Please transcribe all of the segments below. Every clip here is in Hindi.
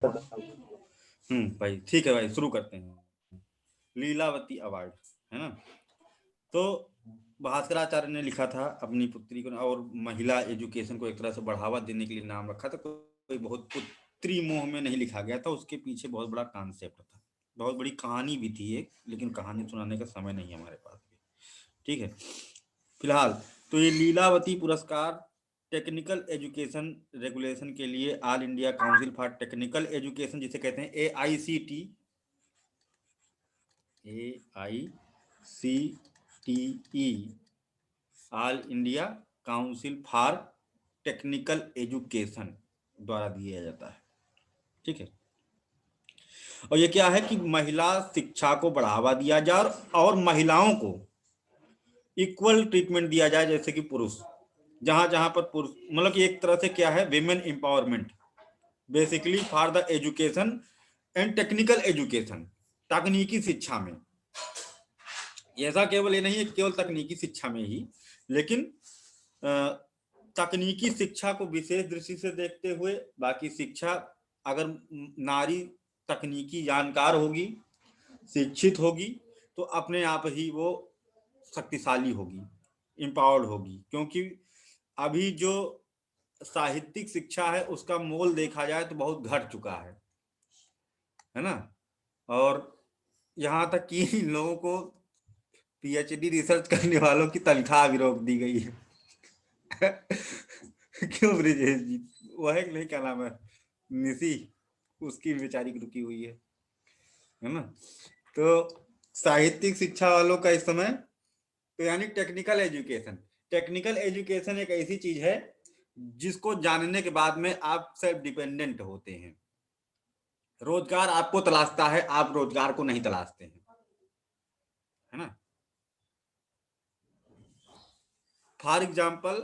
भाई ठीक है भाई, शुरू करते हैं। लीलावती अवार्ड, है ना। तो भास्कराचार्य ने लिखा था अपनी पुत्री को, और महिला एजुकेशन को एक तरह से बढ़ावा देने के लिए नाम रखा था। कोई बहुत पुत्री मोह में नहीं लिखा गया था, उसके पीछे बहुत बड़ा कॉन्सेप्ट था, बहुत बड़ी कहानी भी थी एक, लेकिन कहानी सुनाने का समय नहीं है हमारे पास भी। ठीक है, फिलहाल तो ये लीलावती पुरस्कार टेक्निकल एजुकेशन रेगुलेशन के लिए all India council for technical education, जिसे कहते हैं AICTE, all India council for technical education द्वारा दिया जाता है। ठीक है, और ये क्या है कि महिला शिक्षा को बढ़ावा दिया जाए और महिलाओं को इक्वल ट्रीटमेंट दिया जाए जैसे कि पुरुष, जहां जहां पर पुरुष, मतलब कि एक तरह से क्या है, women empowerment basically for the education and technical education, तकनीकी शिक्षा में। ऐसा केवल ये नहीं है केवल तकनीकी शिक्षा में ही, लेकिन तकनीकी शिक्षा को विशेष दृष्टि से देखते हुए बाकी शिक्षा, अगर नारी तकनीकी जानकार होगी, शिक्षित होगी, तो अपने आप ही वो शक्तिशाली होगी, एम्पावर्ड होगी। क्योंकि अभी जो साहित्यिक शिक्षा है उसका मोल देखा जाए तो बहुत घट चुका है ना। और यहाँ तक कि लोगों को PhD रिसर्च करने वालों की तनख्वाह भी रोक दी गई है। क्यों ब्रिजेश जी, वो है कि नहीं, क्या नाम है, निशी, उसकी बेचारी रुकी हुई है ना। तो साहित्यिक शिक्षा वालों का इस समय, तो यानी टेक्निकल एजुकेशन एक ऐसी चीज है जिसको जानने के बाद में आप सेल्फ डिपेंडेंट होते हैं। रोजगार आपको तलाशता है, आप रोजगार को नहीं तलाशते हैं, है ना। फॉर एग्जाम्पल,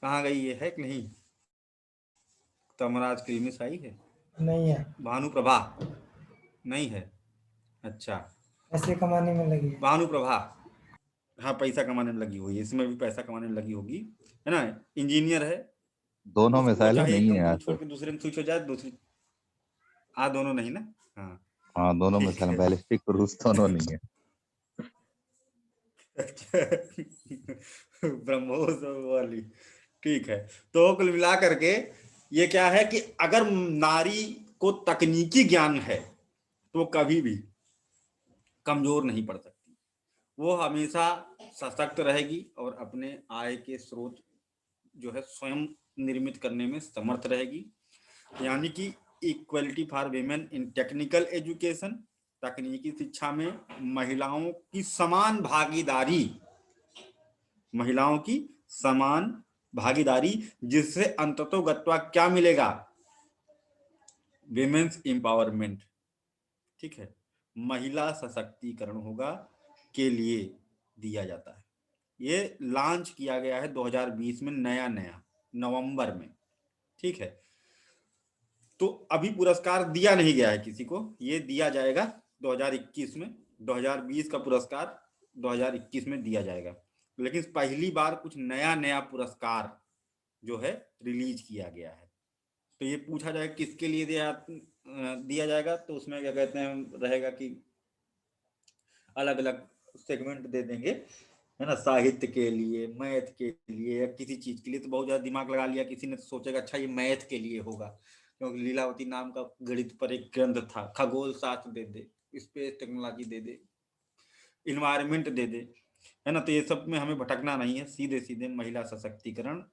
कहाँ गई है कि नहीं, तमराज की मिस आई है? नहीं है, भानुप्रभा नहीं है, अच्छा, पैसे कमाने में लगी है। भानुप्रभा, हाँ पैसा कमाने में लगी हुई है, इसमें भी पैसा कमाने में लगी होगी, है ना। इंजीनियर है, दोनों में उसको साइलो चाहे एक नहीं है कंपनी यार छोड़ तो। के दूसरे में स्विच हो जाए, दूसरी, दोनों नहीं ना, हाँ हाँ दोनों में ठीक साइलो, है। बैलिस्टिक क्रूज दोनों नहीं है। ब्रह्मोस वाली, ठीक है। तो कुल मिला करके ये क्या है कि अगर नारी को तकनीकी ज्ञान है तो कभी भी कमजोर नहीं पड़ सकती, वो हमेशा सशक्त रहेगी और अपने आय के स्रोत जो है स्वयं निर्मित करने में समर्थ रहेगी। यानी कि equality for women in technical education, तकनीकी शिक्षा में महिलाओं की समान भागीदारी, महिलाओं की समान भागीदारी, जिससे अंततोगत्वा क्या मिलेगा, विमेन्स एम्पावरमेंट। ठीक है, महिला सशक्तिकरण होगा के लिए दिया जाता है। ये लॉन्च किया गया है 2020 में, नया नया नवंबर में। ठीक है, तो अभी पुरस्कार दिया नहीं गया है किसी को, ये दिया जाएगा 2021 में। 2020 का पुरस्कार 2021 में दिया जाएगा, लेकिन पहली बार कुछ नया नया पुरस्कार जो है रिलीज किया गया है। तो ये पूछा जाए किसके लिए दिया जाएगा, तो उसमें क्या कहते हैं रहेगा कि अलग अलग सेगमेंट दे देंगे, है ना। साहित्य के लिए, मैथ के लिए, या किसी चीज के लिए तो बहुत ज्यादा दिमाग लगा लिया किसी ने, तो सोचेगा अच्छा ये मैथ के लिए होगा, क्योंकि लीलावती नाम का गणित पर एक ग्रंथ था। खगोल शास्त्र दे दे, space technology they they, environment they दे, है ना। तो ये सब में हमें भटकना नहीं है, सीधे सीधे महिला सशक्तिकरण,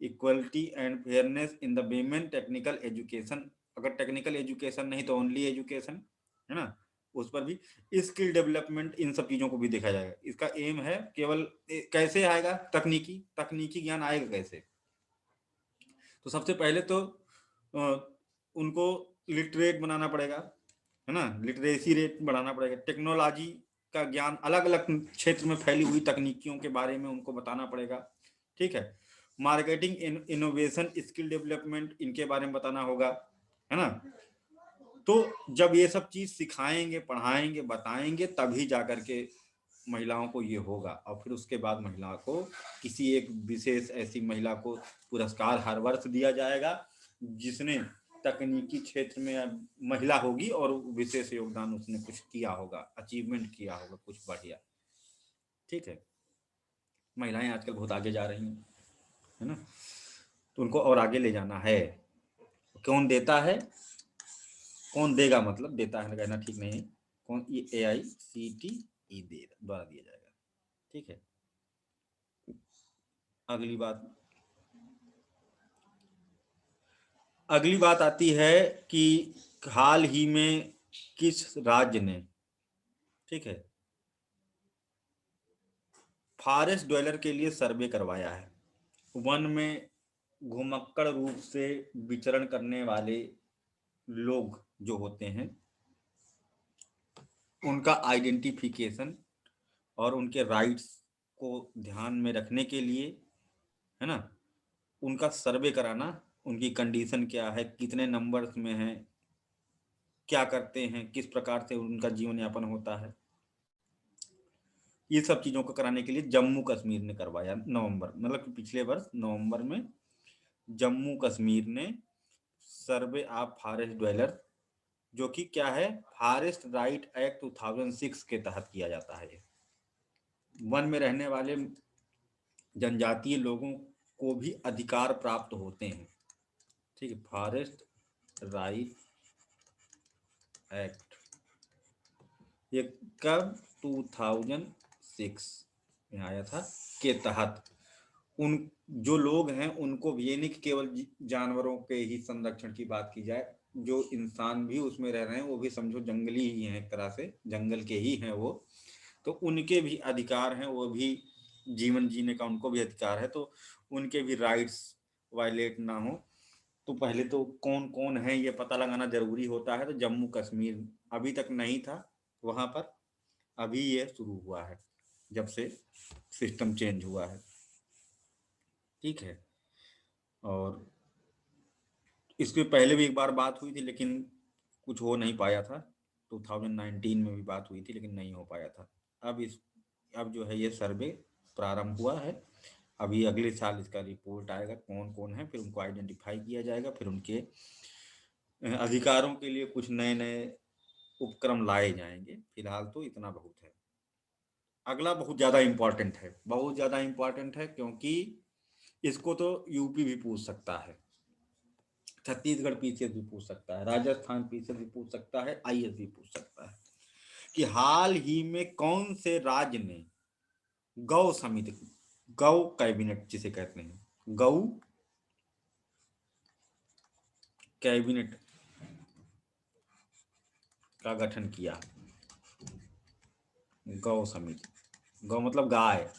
equality and fairness in the women technical education. अगर टेक्निकल एजुकेशन नहीं तो ओनली एजुकेशन, है ना। उस पर भी स्किल डेवलपमेंट, इन सब चीजों को भी देखा जाएगा। इसका एम है केवल कैसे आएगा, तकनीकी ज्ञान आएगा कैसे। तो सबसे पहले तो उनको लिटरेट बनाना पड़ेगा, है ना, लिटरेसी रेट बढ़ाना पड़ेगा। टेक्नोलॉजी का ज्ञान, अलग अलग क्षेत्र में फैली हुई तकनीकियों के बारे में उनको बताना पड़ेगा। ठीक है, मार्केटिंग, इनोवेशन, स्किल डेवलपमेंट, इनके बारे में बताना होगा, है ना। तो जब ये सब चीज सिखाएंगे, पढ़ाएंगे, बताएंगे, तभी जाकर के महिलाओं को ये होगा। और फिर उसके बाद महिला को, किसी एक विशेष ऐसी महिला को पुरस्कार हर वर्ष दिया जाएगा जिसने तकनीकी क्षेत्र में अब महिला होगी और विशेष योगदान उसने कुछ किया होगा, अचीवमेंट किया होगा कुछ बढ़िया। ठीक है, महिलाएं आजकल बहुत आगे जा रही हैं, है ना, तो उनको और आगे ले जाना है। कौन देता है, कौन देगा, मतलब देता है कहना ठीक नहीं है, कौन, ये AICTE द्वारा दिया जाएगा। ठीक है, अगली बात आती है कि हाल ही में किस राज्य ने, ठीक है, फॉरेस्ट ड्वेलर के लिए सर्वे करवाया है। वन में घुमक्कड़ रूप से विचरण करने वाले लोग जो होते हैं उनका आइडेंटिफिकेशन और उनके राइट्स को ध्यान में रखने के लिए, है ना, उनका सर्वे कराना, उनकी कंडीशन क्या है, कितने नंबर्स में है, क्या करते हैं, किस प्रकार से उनका जीवन यापन होता है, ये सब चीज़ों को कराने के लिए जम्मू कश्मीर ने करवाया नवंबर, मतलब कि पिछले वर्ष नवंबर में जम्मू कश्मीर ने सर्वे ऑफ फॉरेस्ट ड्वेलर, जो कि क्या है, फॉरेस्ट राइट एक्ट 2006 के तहत किया जाता है। वन में रहने वाले जनजातीय लोगों को भी अधिकार प्राप्त होते हैं। ठीक है, फॉरेस्ट राइट एक्ट ये कब 2006 में आया था, के तहत उन जो लोग हैं उनको भी, ये नहीं कि केवल जानवरों के ही संरक्षण की बात की जाए, जो इंसान भी उसमें रह रहे हैं वो भी समझो जंगली ही हैं, एक तरह से जंगल के ही हैं वो, तो उनके भी अधिकार हैं, वो भी जीवन जीने का उनको भी अधिकार है, तो उनके भी राइट्स वायलेट ना हो, तो पहले तो कौन कौन है ये पता लगाना जरूरी होता है। तो जम्मू कश्मीर अभी तक नहीं था वहां पर, अभी ये शुरू हुआ है जब से सिस्टम चेंज हुआ है। ठीक है, और इसके पहले भी एक बार बात हुई थी लेकिन कुछ हो नहीं पाया था, 2019 में भी बात हुई थी लेकिन नहीं हो पाया था। अब जो है ये सर्वे प्रारंभ हुआ है, अभी अगले साल इसका रिपोर्ट आएगा, कौन कौन है, फिर उनको आइडेंटिफाई किया जाएगा, फिर उनके अधिकारों के लिए कुछ नए नए उपक्रम लाए जाएंगे। फिलहाल तो इतना बहुत है। अगला बहुत ज़्यादा इम्पोर्टेंट है, बहुत ज़्यादा इम्पोर्टेंट है, क्योंकि इसको तो यूपी भी पूछ सकता है, छत्तीसगढ़ पीसीएस भी पूछ सकता है, राजस्थान पीसीएस भी पूछ सकता है, आईएएस भी पूछ सकता है कि हाल ही में कौन से राज्य ने गौ समिति, गौ कैबिनेट जिसे कहते हैं, गौ कैबिनेट का गठन किया। गौ समिति, गौ मतलब गाय,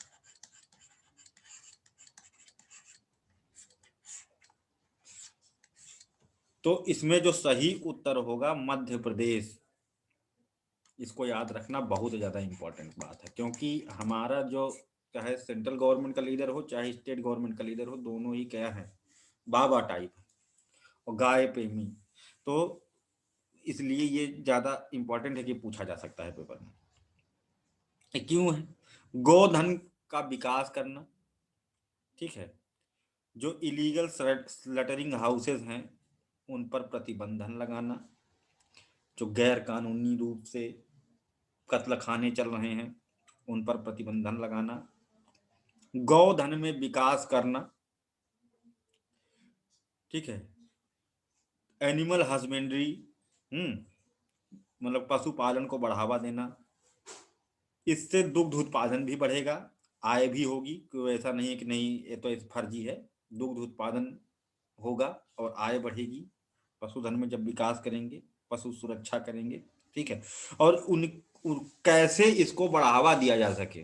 तो इसमें जो सही उत्तर होगा मध्य प्रदेश। इसको याद रखना बहुत ज़्यादा इम्पोर्टेंट बात है, क्योंकि हमारा जो चाहे सेंट्रल गवर्नमेंट का लीडर हो चाहे स्टेट गवर्नमेंट का लीडर हो, दोनों ही क्या है, बाबा टाइप है और गाय प्रेमी, तो इसलिए ये ज़्यादा इम्पोर्टेंट है कि पूछा जा सकता है पेपर में। क्यों है, गोधन का विकास करना, ठीक है, जो इलीगल स्लटरिंग हाउसेस हैं उन पर प्रतिबंधन लगाना, जो गैर कानूनी रूप से कत्ल खाने चल रहे हैं उन पर प्रतिबंधन लगाना, गौधन में विकास करना, ठीक है, एनिमल हस्बेंड्री, मतलब पशुपालन को बढ़ावा देना, इससे दुग्ध उत्पादन भी बढ़ेगा, आय भी होगी, कोई ऐसा नहीं है कि नहीं ये तो फर्जी है, दुग्ध उत्पादन होगा और आय बढ़ेगी। पशुधन में जब विकास करेंगे, पशु सुरक्षा करेंगे, ठीक है, और कैसे इसको बढ़ावा दिया जा सके,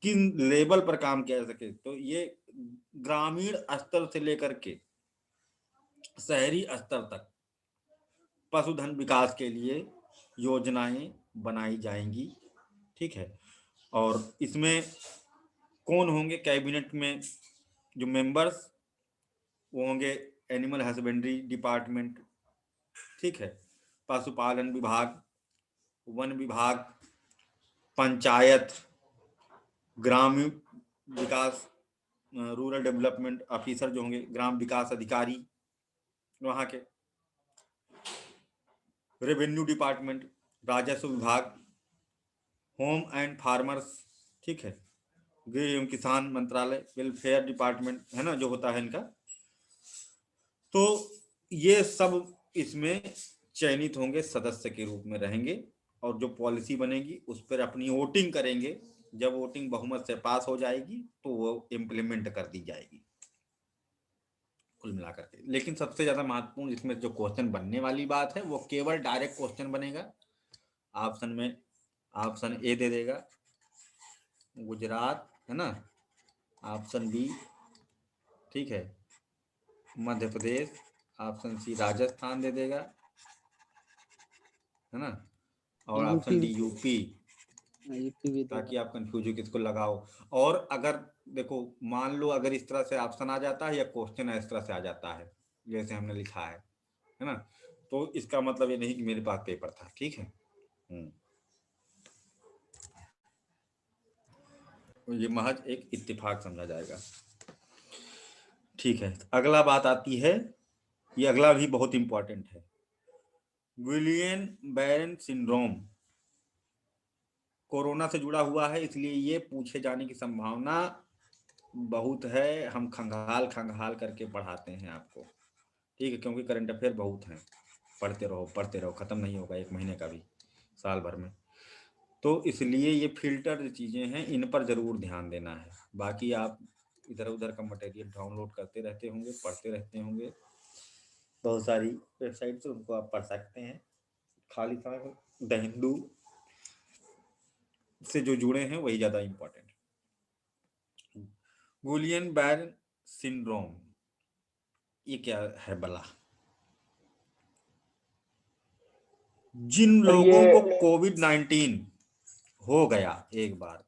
किन लेवल पर काम किया जा सके, तो ये ग्रामीण स्तर से लेकर के शहरी स्तर तक पशुधन विकास के लिए योजनाएं बनाई जाएंगी। ठीक है, और इसमें कौन होंगे कैबिनेट में जो मेंबर्स, वो होंगे एनिमल हस्बेंड्री डिपार्टमेंट, ठीक है, पशुपालन विभाग, वन विभाग, पंचायत, ग्रामीण विकास, रूरल डेवलपमेंट ऑफिसर जो होंगे, ग्राम विकास अधिकारी, वहां के रेवेन्यू डिपार्टमेंट, राजस्व विभाग, होम एंड फार्मर्स, ठीक है, गृह एवं किसान मंत्रालय, वेलफेयर डिपार्टमेंट है ना जो होता है इनका। तो ये सब इसमें चयनित होंगे, सदस्य के रूप में रहेंगे और जो पॉलिसी बनेगी उस पर अपनी वोटिंग करेंगे। जब वोटिंग बहुमत से पास हो जाएगी तो वो इम्प्लीमेंट कर दी जाएगी कुल मिलाकर के। लेकिन सबसे ज्यादा महत्वपूर्ण इसमें जो क्वेश्चन बनने वाली बात है वो केवल डायरेक्ट क्वेश्चन बनेगा। ऑप्शन में ऑप्शन ए दे देगा गुजरात, है ना, ऑप्शन बी, ठीक है, मध्य प्रदेश, ऑप्शन सी राजस्थान दे देगा, है ना, और ऑप्शन डी यूपी, यूपी भी ताकि आप कंफ्यूज हो किसको लगाओ। और अगर देखो मान लो अगर इस तरह से ऑप्शन आ जाता है या क्वेश्चन इस तरह से आ जाता है जैसे हमने लिखा है ना, तो इसका मतलब ये नहीं कि मेरे पास पेपर था, ठीक है। ये महज एक इत्तेफाक समझा जाएगा, ठीक है। अगला बात आती है, ये अगला भी बहुत इंपॉर्टेंट है, गुइलियन बैरन सिंड्रोम। कोरोना से जुड़ा हुआ है इसलिए ये पूछे जाने की संभावना बहुत है। हम खंगाल खंगाल करके पढ़ाते हैं आपको, ठीक है, क्योंकि करंट अफेयर बहुत हैं, पढ़ते रहो, खत्म नहीं होगा एक महीने का भी, साल भर में। तो इसलिए ये फिल्टर चीजें हैं, इन पर जरूर ध्यान देना है। बाकी आप इधर उधर का मटेरियल डाउनलोड करते रहते होंगे, पढ़ते रहते होंगे, बहुत सारी वेबसाइट से उनको आप पढ़ सकते हैं। खाली समय द हिंदू से जो जुड़े हैं वही ज्यादा इंपॉर्टेंट। गुइलियन बैरन सिंड्रोम ये क्या है भला? जिन लोगों को कोविड-19 हो गया एक बार,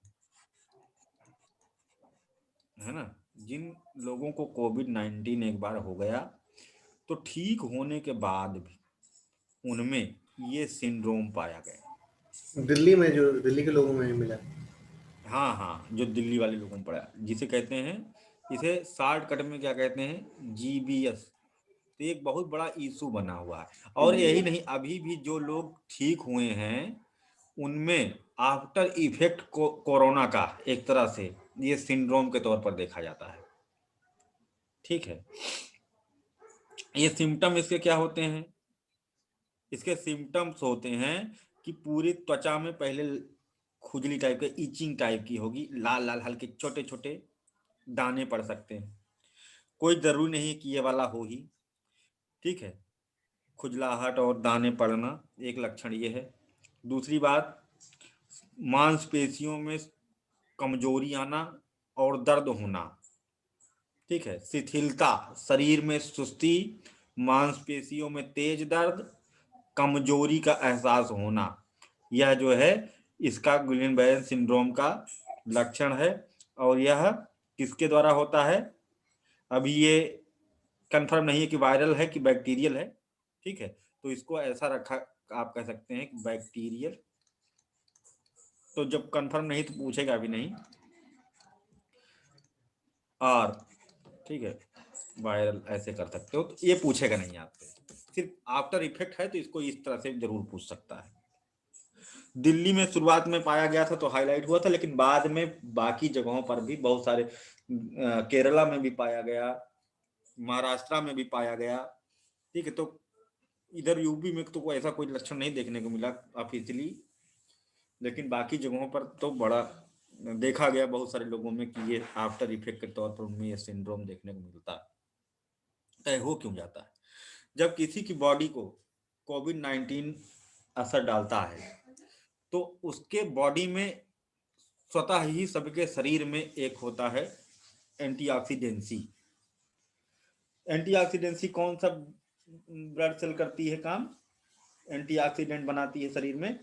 है ना, जिन लोगों को कोविड-19 एक बार हो गया तो ठीक होने के बाद भी उनमें ये सिंड्रोम पाया गया। दिल्ली में जो दिल्ली के लोगों में मिला, हाँ, जो दिल्ली वाले लोगों में पड़ा, जिसे कहते हैं, इसे शॉर्टकट में क्या कहते हैं, जीबीएस। तो एक बहुत बड़ा इशू बना हुआ है। और यही नहीं, अभी भी जो लोग ठीक हुए हैं उनमें आफ्टर इफेक्ट कोरोना का एक तरह से ये सिंड्रोम के तौर पर देखा जाता है, ठीक है। ये सिम्टम इसके क्या होते हैं? इसके सिम्टम्स होते हैं कि पूरी त्वचा में पहले खुजली टाइप के, इचिंग टाइप की होगी, लाल लाल हल्के छोटे छोटे दाने पड़ सकते हैं। कोई जरूरी नहीं है कि ये वाला हो ही, ठीक है। खुजलाहट और दाने पड़ना एक लक्षण ये है। दूसरी बात, मांसपेशियों में कमजोरी आना और दर्द होना, ठीक है। शिथिलता, शरीर में सुस्ती, मांसपेशियों में तेज दर्द, कमजोरी का एहसास होना, यह जो है इसका गुइलियन बैरन सिंड्रोम का लक्षण है। और यह किसके द्वारा होता है अभी ये कंफर्म नहीं है कि वायरल है कि बैक्टीरियल है, ठीक है। तो इसको ऐसा रखा, आप कह सकते हैं कि बैक्टीरियल। तो जब कंफर्म नहीं तो पूछेगा भी नहीं, और ठीक है, वायरल ऐसे कर सकते हो, तो ये पूछेगा नहीं आपसे। सिर्फ आफ्टर इफेक्ट है तो इसको इस तरह से जरूर पूछ सकता है। दिल्ली में शुरुआत में पाया गया था तो हाईलाइट हुआ था, लेकिन बाद में बाकी जगहों पर भी बहुत सारे, केरला में भी पाया गया, महाराष्ट्र में भी पाया गया, ठीक है। तो इधर यूपी में तो कोई ऐसा कोई लक्षण नहीं देखने को मिला ऑफिशियली, लेकिन बाकी जगहों पर तो बड़ा देखा गया बहुत सारे लोगों में कि ये आफ्टर इफेक्ट के तौर पर उनमें ये सिंड्रोम देखने को मिलता है। तय हो क्यों जाता है? जब किसी की बॉडी को कोविड-19 असर डालता है तो उसके बॉडी में स्वतः ही सबके शरीर में एक होता है एंटीऑक्सीडेंसी। एंटीऑक्सीडेंसी कौन सा ब्लड सेल करती है काम, एंटीऑक्सीडेंट बनाती है शरीर में?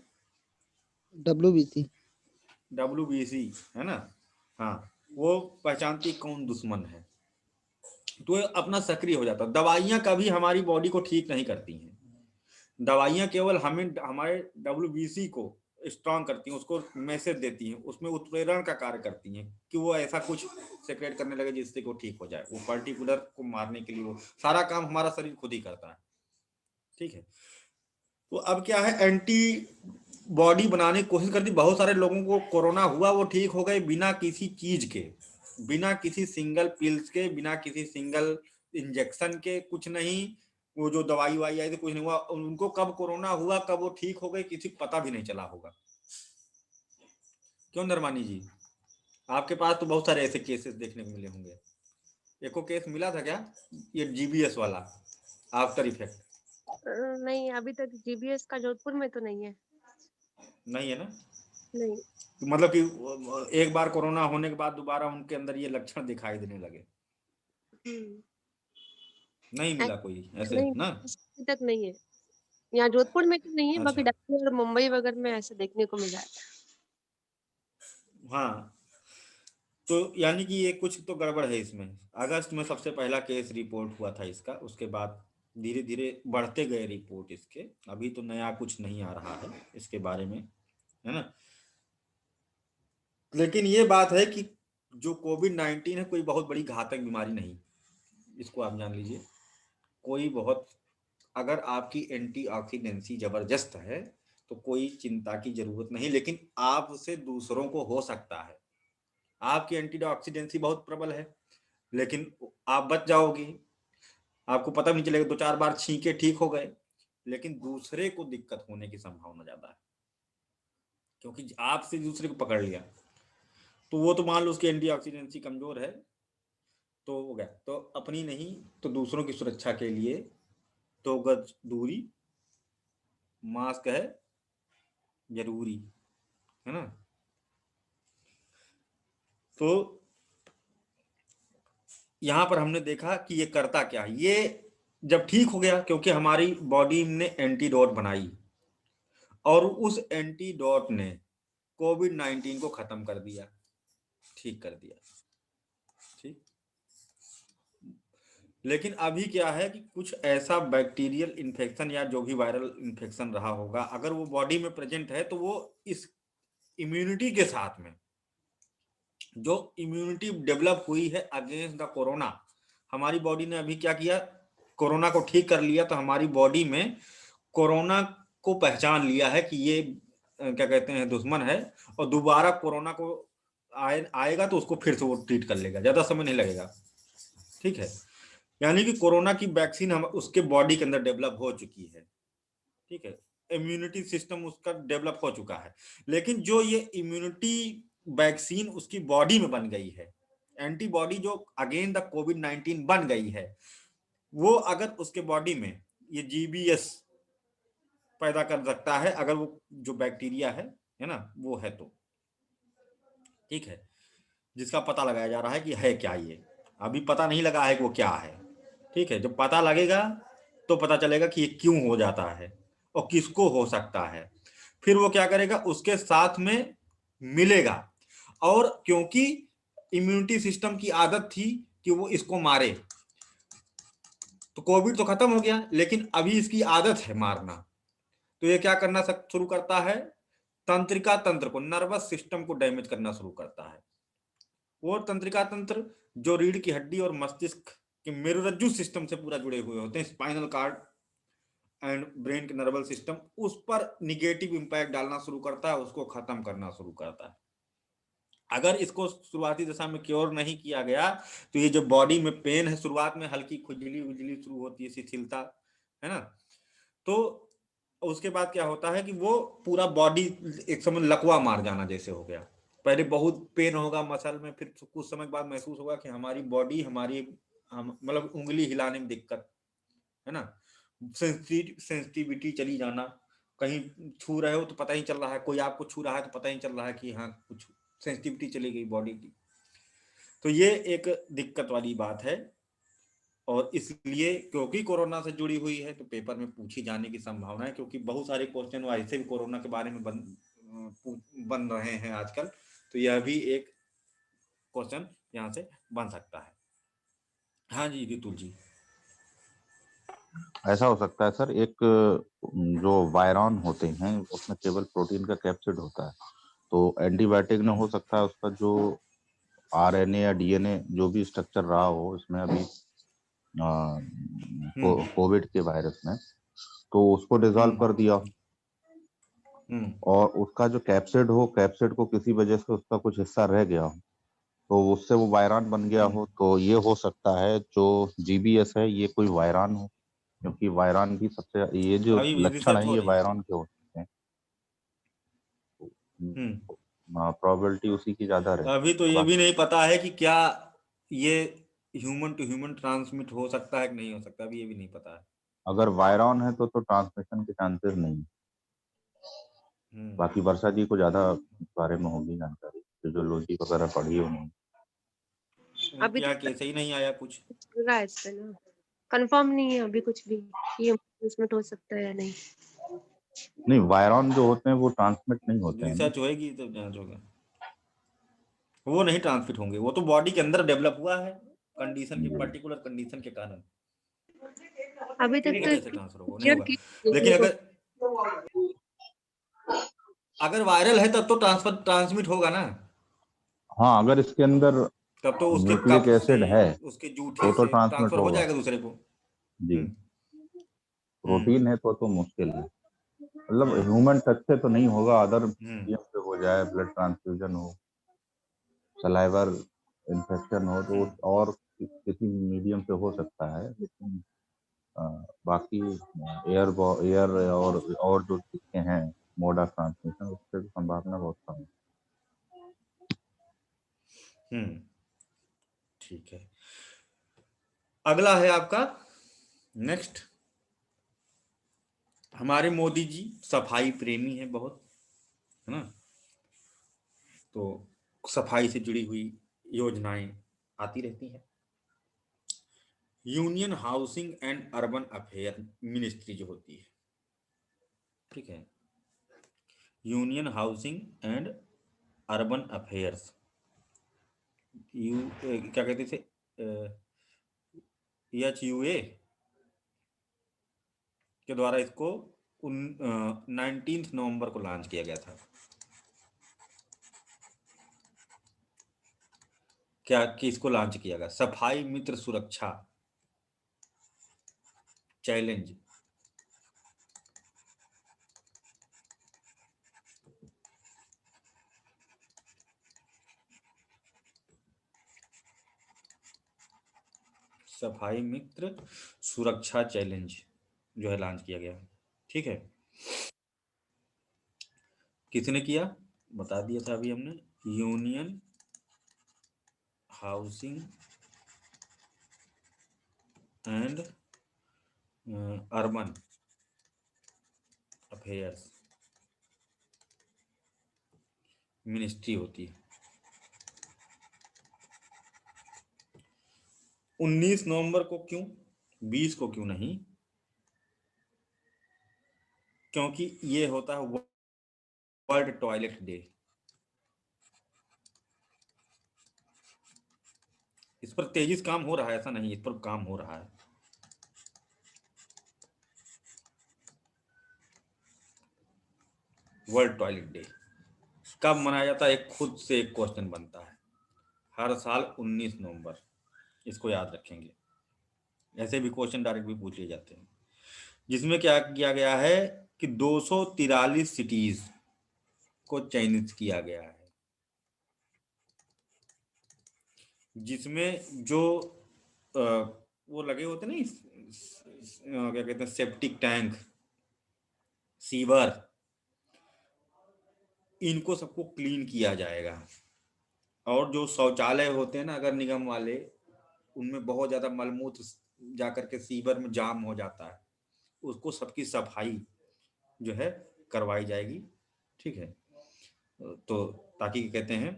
WBC है ना, हाँ, वो पहचानती कौन दुश्मन है, तो अपना सक्रिय हो जाता है। दवाइयां कभी हमारी बॉडी को ठीक नहीं करती हैं, दवाइयां केवल हमें हमारे WBC को स्ट्रांग करती हैं, उसको मैसेज देती हैं, उसमें उत्प्रेरण का कार्य करती हैं कि वो ऐसा कुछ सेक्रेट करने लगे जिससे वो ठीक हो जाए। वो पर्टिकुलर को मारने के लिए वो सारा काम हमारा शरीर खुद ही करता है। ठीक है, तो अब क्या है, एंटी बॉडी बनाने की कोशिश करती। बहुत सारे लोगों को कोरोना हुआ, वो ठीक हो गए बिना किसी चीज के, बिना किसी सिंगल पिल्स के, बिना किसी सिंगल इंजेक्शन के, कुछ नहीं। वो जो दवाई वाई आई थी कुछ नहीं हुआ उनको। कब कोरोना हुआ, कब वो ठीक हो गए, किसी को पता भी नहीं चला होगा। क्यों नरमानी जी, आपके पास तो बहुत सारे ऐसे केसेस देखने को मिले होंगे। एको केस मिला था क्या, ये जीबीएस वाला आफ्टर इफेक्ट? नहीं, अभी तक जीबीएस का जोधपुर में तो नहीं है। नहीं है ना? नहीं। तो मतलब कि एक बार कोरोना होने के बाद दोबारा उनके अंदर ये लक्षण दिखाई देने लगे? नहीं मिला कोई ऐसे नहीं, ना? अभी तक नहीं है। यहाँ जोधपुर में तो नहीं है, बाकी अच्छा, डॉक्टर और मुंबई वगैरह में ऐसे देखने को मिला है। हाँ, तो यानी कि ये कुछ तो गड़बड़ है इसमें। अगस्त में सबसे पहला केस रिपोर्ट हुआ था इसका, उसके बाद धीरे धीरे बढ़ते गए रिपोर्ट इसके। अभी तो नया कुछ नहीं आ रहा है इसके बारे में, है ना? लेकिन ये बात है कि जो कोविड-19 है कोई बहुत बड़ी घातक बीमारी नहीं, इसको आप जान लीजिए। कोई बहुत, अगर आपकी एंटीऑक्सीडेंसी जबरदस्त है तो कोई चिंता की जरूरत नहीं, लेकिन आपसे दूसरों को हो सकता है। आपकी एंटीऑक्सीडेंसी बहुत प्रबल है लेकिन आप बच जाओगी, आपको पता भी नहीं चलेगा, 2-4 बार छींके ठीक हो गए, लेकिन दूसरे को दिक्कत होने की संभावना ज्यादा है क्योंकि आपसे दूसरे को पकड़ लिया। तो वो तो मान लो उसकी एंटीऑक्सीडेंसी कमजोर है तो हो गया। तो अपनी नहीं तो दूसरों की सुरक्षा के लिए 2 गज दूरी, मास्क है जरूरी, है ना? तो यहां पर हमने देखा कि ये करता क्या है। ये जब ठीक हो गया क्योंकि हमारी बॉडी ने एंटीडोट बनाई और उस एंटीडोट ने कोविड-19 को खत्म कर दिया, ठीक कर दिया। ठीक, लेकिन अभी क्या है कि कुछ ऐसा बैक्टीरियल इन्फेक्शन या जो भी वायरल इन्फेक्शन रहा होगा, अगर वो बॉडी में प्रेजेंट है तो वो इस इम्यूनिटी के साथ में जो इम्यूनिटी डेवलप हुई है अगेंस्ट द कोरोना, हमारी बॉडी ने अभी क्या किया, कोरोना को ठीक कर लिया। तो हमारी बॉडी में कोरोना को पहचान लिया है कि ये क्या कहते हैं दुश्मन है, और दोबारा कोरोना को आएगा तो उसको फिर से वो ट्रीट कर लेगा, ज्यादा समय नहीं लगेगा। ठीक है, यानी कि कोरोना की वैक्सीन हम उसके बॉडी के अंदर डेवलप हो चुकी है। ठीक है, इम्यूनिटी सिस्टम उसका डेवलप हो चुका है। लेकिन जो ये इम्यूनिटी वैक्सीन उसकी बॉडी में बन गई है, एंटीबॉडी जो अगेन द कोविड-19 बन गई है, वो अगर उसके बॉडी में ये जीबीएस पैदा कर सकता है, अगर वो जो बैक्टीरिया है ना, वो है तो ठीक है, जिसका पता लगाया जा रहा है कि है क्या ये। अभी पता नहीं लगा है कि वो क्या है। ठीक है, जब पता लगेगा तो पता चलेगा कि ये क्यों हो जाता है और किसको हो सकता है। फिर वो क्या करेगा, उसके साथ में मिलेगा। और क्योंकि इम्यूनिटी सिस्टम की आदत थी कि वो इसको मारे, तो कोविड तो खत्म हो गया लेकिन अभी इसकी आदत है मारना। तो ये क्या करना शुरू करता है, तंत्रिका तंत्र को, नर्वस सिस्टम को डैमेज करना शुरू करता है। वो तंत्रिका तंत्र जो रीढ़ की हड्डी और मस्तिष्क के मेरुरज्जु सिस्टम से पूरा जुड़े हुए होते हैं, स्पाइनल कार्ड एंड ब्रेन के नर्वल सिस्टम, उस पर निगेटिव इंपैक्ट डालना शुरू करता है, उसको खत्म करना शुरू करता है। अगर इसको शुरुआती दशा में क्योर नहीं किया गया तो ये जो बॉडी में पेन है, शुरुआत में हल्की खुजली उजली शुरू होती है, शिथिलता, है ना, तो उसके बाद क्या होता है कि वो पूरा बॉडी एक समय लकवा मार जाना जैसे हो गया। पहले बहुत पेन होगा मसल में, फिर कुछ समय के बाद महसूस होगा कि हमारी बॉडी हमारी मतलब उंगली हिलाने में दिक्कत, है ना, सेंसिटिविटी चली जाना, कहीं छू रहे हो तो पता ही चल रहा है, कोई आपको छू रहा है तो पता ही चल रहा है कि हाँ कुछ सेंसिटिविटी चली गई बॉडी की। तो ये एक दिक्कत वाली बात है। और इसलिए क्योंकि कोरोना से जुड़ी हुई है तो पेपर में पूछी जाने की संभावना है, क्योंकि बहुत सारे क्वेश्चन वैसे भी कोरोना के बारे में बन रहे हैं आजकल। तो यह भी एक क्वेश्चन यहाँ से बन सकता है। हाँ जी रितुल जी। ऐसा हो सकता है सर, एक जो वायरॉन होते हैं उसमें केवल प्रोटीन का कैप्सिड होता है, तो एंटीबायोटिक में हो सकता है उसका जो आरएनए या डीएनए जो भी स्ट्रक्चर रहा हो इसमें अभी कोविड के वायरस में, तो उसको डिसॉल्व कर दिया हो, और उसका जो कैप्सिड हो, कैप्सिड को किसी वजह से उसका कुछ हिस्सा रह गया हो, तो उससे वो वायरॉन बन गया हो। तो ये हो सकता है जो जीबीएस है ये कोई वायरॉन हो, क्योंकि वायरॉन भी सबसे, ये जो अभी लक्षण रिसर्च है हो ये रही है। वायरॉन के होते हैं, प्रोबेबिलिटी उसी की ज्यादा रहती अभी तो है। ये भी नहीं पता है कि क्या ये ह्यूमन टू ह्यूमन ट्रांसमिट हो सकता है कि नहीं हो सकता, अभी ये भी नहीं पता है। अगर वायरॉन है तो ट्रांसमिशन के चांसेस नहीं है। बाकी वर्षा जी को ज्यादा इस बारे में होगी जानकारी, फिजियोलॉजी वगैरह पढ़ी है उन्होंने। अभी क्या तक कैसे ही नहीं आया कुछ। चल रहा है इस पे ना, कंफर्म नहीं है अभी कुछ भी कि ये ट्रांसमिट हो सकता है या नहीं। नहीं, वायरॉन जो होते हैं वो ट्रांसमिट नहीं होते हैं ना। रिसर्च होएगी तो जांच होगा। वो नहीं ट्रांसमिट होंगे, वो तो बॉडी के अंदर डेवलप हुआ है कंडीशन के, जी। पर्टिकुलर कंडीशन के कारण। अभी तक वो तो कैसे इतनी ट्रांसफर होगा, नहीं क्लियर होगा। केस लेकिन देखने को अगर वायरल है तब तो ट्रांसमिट होगा ना। हाँ, अगर इसके अंदर तब तो उसके न्यूक्लिक कफ से, एसिड है उसके जूठे तो से ट्रांसमिट ट्रांसफर हो होगा। जाएगा दूसरे को। जी। हम्म हम्म प्रोटीन है तो मुश्किल है, मतलब ह्यूमन टच से तो नहीं होगा, अदर हम्म मीडियम से हो जाए, ब्लड ट्रांसफ्यूजन हो, सलाइवर इन्फेक्शन हो, तो और किसी मीडियम से हो सकता है, लेकिन अ, बाकी एयर और जो चीजें हैं मोड ऑफ ट्रांसमिशन, उससे तो संभावना बहुत कम है। ठीक है। अगला है आपका नेक्स्ट। हमारे मोदी जी सफाई प्रेमी हैं बहुत, है ना। तो सफाई से जुड़ी हुई योजनाएं आती रहती हैं। Union housing and urban affair ministry जो होती है, ठीक है, union housing and urban affairs, क्या कहते थे, EHUA के द्वारा इसको 19 नवंबर को लॉन्च किया गया था। क्या कि इसको लॉन्च किया गया, सफाई मित्र सुरक्षा चैलेंज। सफाई मित्र सुरक्षा चैलेंज जो है लॉन्च किया गया, ठीक है। किसने किया, बता दिया था अभी हमने, union housing and urban affairs ministry होती है। 19 नवंबर को क्यों, 20 को क्यों नहीं, क्योंकि ये होता है वर्ल्ड टॉयलेट डे। इस पर तेजी से काम हो रहा है, ऐसा नहीं, इस पर काम हो रहा है। वर्ल्ड टॉयलेट डे कब मनाया जाता है, एक खुद से एक क्वेश्चन बनता है। हर साल 19 नवंबर, इसको याद रखेंगे। ऐसे भी क्वेश्चन डायरेक्ट भी पूछ लिए जाते हैं, जिसमें क्या किया गया है कि 243 सिटीज को चयनित किया गया है, जिसमें जो वो लगे होते हैं ना, क्या कहते हैं, सेप्टिक टैंक, सीवर, इनको सबको क्लीन किया जाएगा। और जो शौचालय होते हैं ना अगर निगम वाले, उनमें बहुत ज्यादा मलमूत्र जाकर के सीवर में जाम हो जाता है, उसको सबकी सफाई जो है करवाई जाएगी, ठीक है। तो ताकि कहते हैं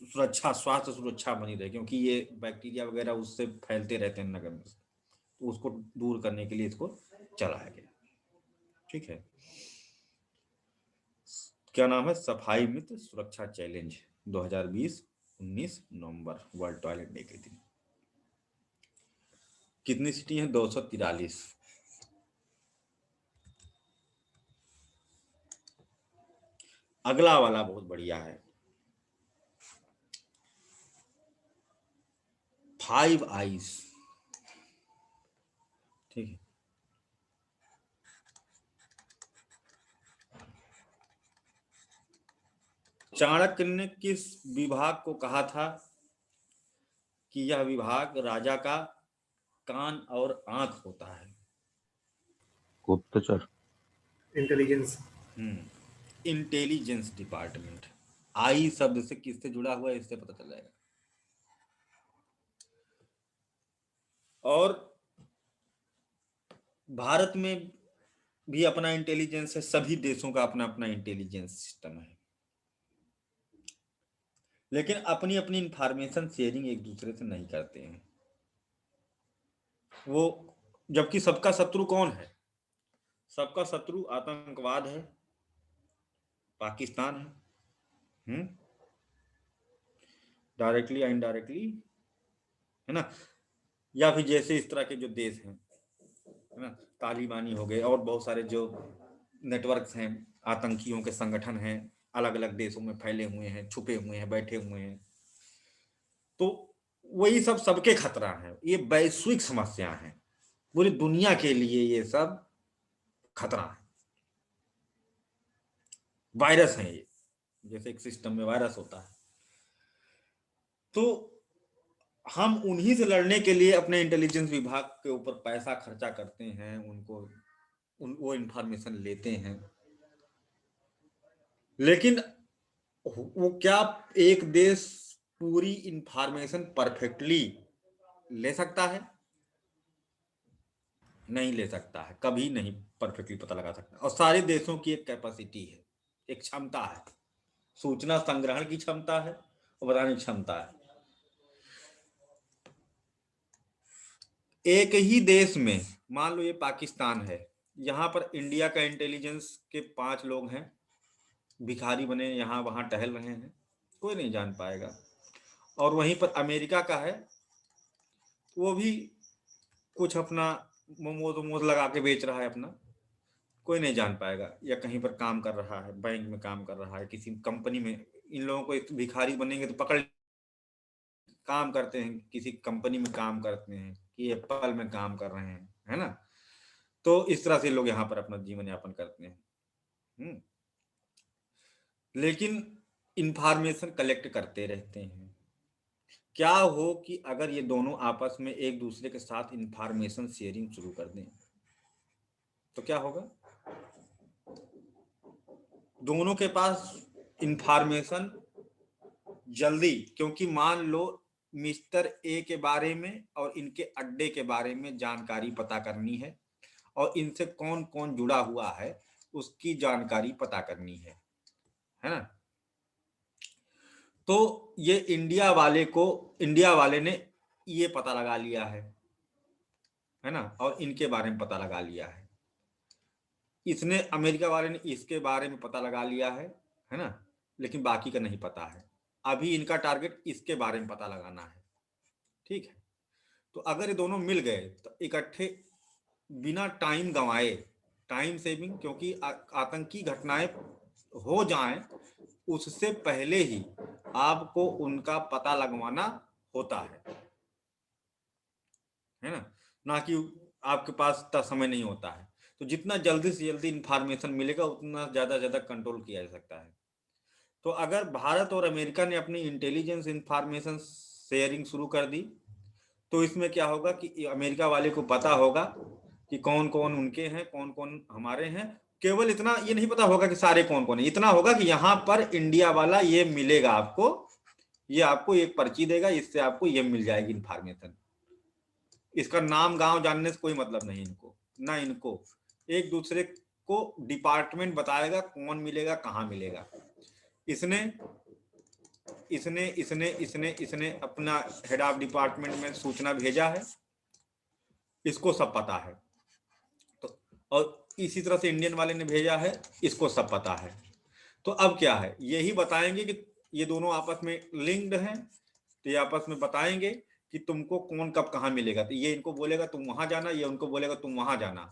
सुरक्षा, स्वास्थ्य सुरक्षा बनी रहे, क्योंकि ये बैक्टीरिया वगैरह उससे फैलते रहते हैं नगर में, तो उसको दूर करने के लिए इसको चलाया गया, ठीक है। क्या नाम है, सफाई मित्र सुरक्षा चैलेंज 2020 19 नवंबर, वर्ल्ड टॉयलेट डे के दिन। कितनी सिटी है? 243। अगला वाला बहुत बढ़िया है, 5 आइज। ठीक है, चाणक्य ने किस विभाग को कहा था कि यह विभाग राजा का कान और आंख होता है? गुप्तचर। इंटेलिजेंस। Intelligence department. आई शब्द से किससे जुड़ा हुआ है इससे पता चल जाएगा। और भारत में भी अपना इंटेलिजेंस है, सभी देशों का अपना अपना इंटेलिजेंस सिस्टम है, लेकिन अपनी अपनी इंफॉर्मेशन शेयरिंग एक दूसरे से नहीं करते हैं वो। जबकि सबका शत्रु कौन है? सबका शत्रु आतंकवाद है, पाकिस्तान है, डायरेक्टली या इनडायरेक्टली, है ना। या फिर जैसे इस तरह के जो देश हैं, है ना, तालिबानी हो गए और बहुत सारे जो नेटवर्क्स हैं, आतंकियों के संगठन हैं, अलग अलग देशों में फैले हुए हैं, छुपे हुए हैं, बैठे हुए हैं। तो वही सब सबके खतरा है, ये वैश्विक समस्या है, पूरी दुनिया के लिए ये सब खतरा है। वायरस है ये, जैसे एक सिस्टम में वायरस होता है। तो हम उन्हीं से लड़ने के लिए अपने इंटेलिजेंस विभाग के ऊपर पैसा खर्चा करते हैं, उनको वो इंफॉर्मेशन लेते हैं। लेकिन वो क्या एक देश पूरी इंफॉर्मेशन परफेक्टली ले सकता है? नहीं ले सकता है, कभी नहीं परफेक्टली पता लगा सकता। और सारे देशों की एक कैपेसिटी है, एक क्षमता है, सूचना संग्रहण की क्षमता है और बताने की क्षमता है। एक ही देश में, मान लो ये पाकिस्तान है, यहाँ पर इंडिया का इंटेलिजेंस के 5 लोग हैं, भिखारी बने यहाँ वहाँ टहल रहे हैं, कोई नहीं जान पाएगा। और वहीं पर अमेरिका का है, वो भी कुछ अपना मोमोज लगा के बेच रहा है अपना, कोई नहीं जान पाएगा। या कहीं पर काम कर रहा है, बैंक में काम कर रहा है, किसी कंपनी में। इन लोगों को भिखारी बनेंगे तो पकड़, काम करते हैं किसी कंपनी में, काम करते हैं कि एप्पल में काम कर रहे हैं, है ना। तो इस तरह से लोग यहाँ पर अपना जीवन यापन करते हैं। लेकिन इंफॉर्मेशन कलेक्ट करते रहते हैं। क्या हो कि अगर ये दोनों आपस में एक दूसरे के साथ इंफॉर्मेशन शेयरिंग शुरू कर दें तो क्या होगा? दोनों के पास इंफॉर्मेशन जल्दी, क्योंकि मान लो मिस्टर ए के बारे में और इनके अड्डे के बारे में जानकारी पता करनी है और इनसे कौन कौन जुड़ा हुआ है उसकी जानकारी पता करनी है ना। तो ये इंडिया वाले ने ये पता लगा लिया है ना, और इनके बारे में पता लगा लिया है। इसने, अमेरिका वाले ने इसके बारे में पता लगा लिया है ना, लेकिन बाकी का नहीं पता है। अभी इनका टारगेट इसके बारे में पता लगाना है, ठीक है। तो अगर ये दोनों मिल गए तो इकट्ठे, बिना टाइम गंवाए, टाइम सेविंग, क्योंकि आतंकी घटनाएं हो जाएं उससे पहले ही आपको उनका पता लगवाना होता है ना कि आपके पास इतना समय नहीं होता है। तो जितना जल्दी से जल्दी इंफॉर्मेशन मिलेगा उतना ज्यादा कंट्रोल किया जा सकता है। तो अगर भारत और अमेरिका ने अपनी इंटेलिजेंस इंफॉर्मेशन शेयरिंग शुरू कर दी तो इसमें क्या होगा कि अमेरिका वाले को पता होगा कि कौन कौन उनके हैं, कौन कौन हमारे हैं। केवल इतना ये नहीं पता होगा कि सारे कौन कौन है, इतना होगा कि यहाँ पर इंडिया वाला ये मिलेगा आपको, ये आपको एक पर्ची देगा, इससे आपको ये मिल जाएगी इंफॉर्मेशन। इसका नाम गांव जानने से कोई मतलब नहीं इनको, ना इनको एक दूसरे को डिपार्टमेंट बताएगा कौन मिलेगा, कहाँ मिलेगा। इसने इसने इसने इसने इसने अपना हेड ऑफ डिपार्टमेंट में सूचना भेजा है, इसको सब पता है। तो और इसी तरह से इंडियन वाले ने भेजा है, इसको सब पता है। तो अब क्या है, यही बताएंगे कि ये दोनों आपस में लिंक्ड हैं, तो ये आपस में बताएंगे कि तुमको कौन कब कहाँ मिलेगा, तो ये इनको बोलेगा तुम वहां जाना, ये उनको बोलेगा तुम वहां जाना,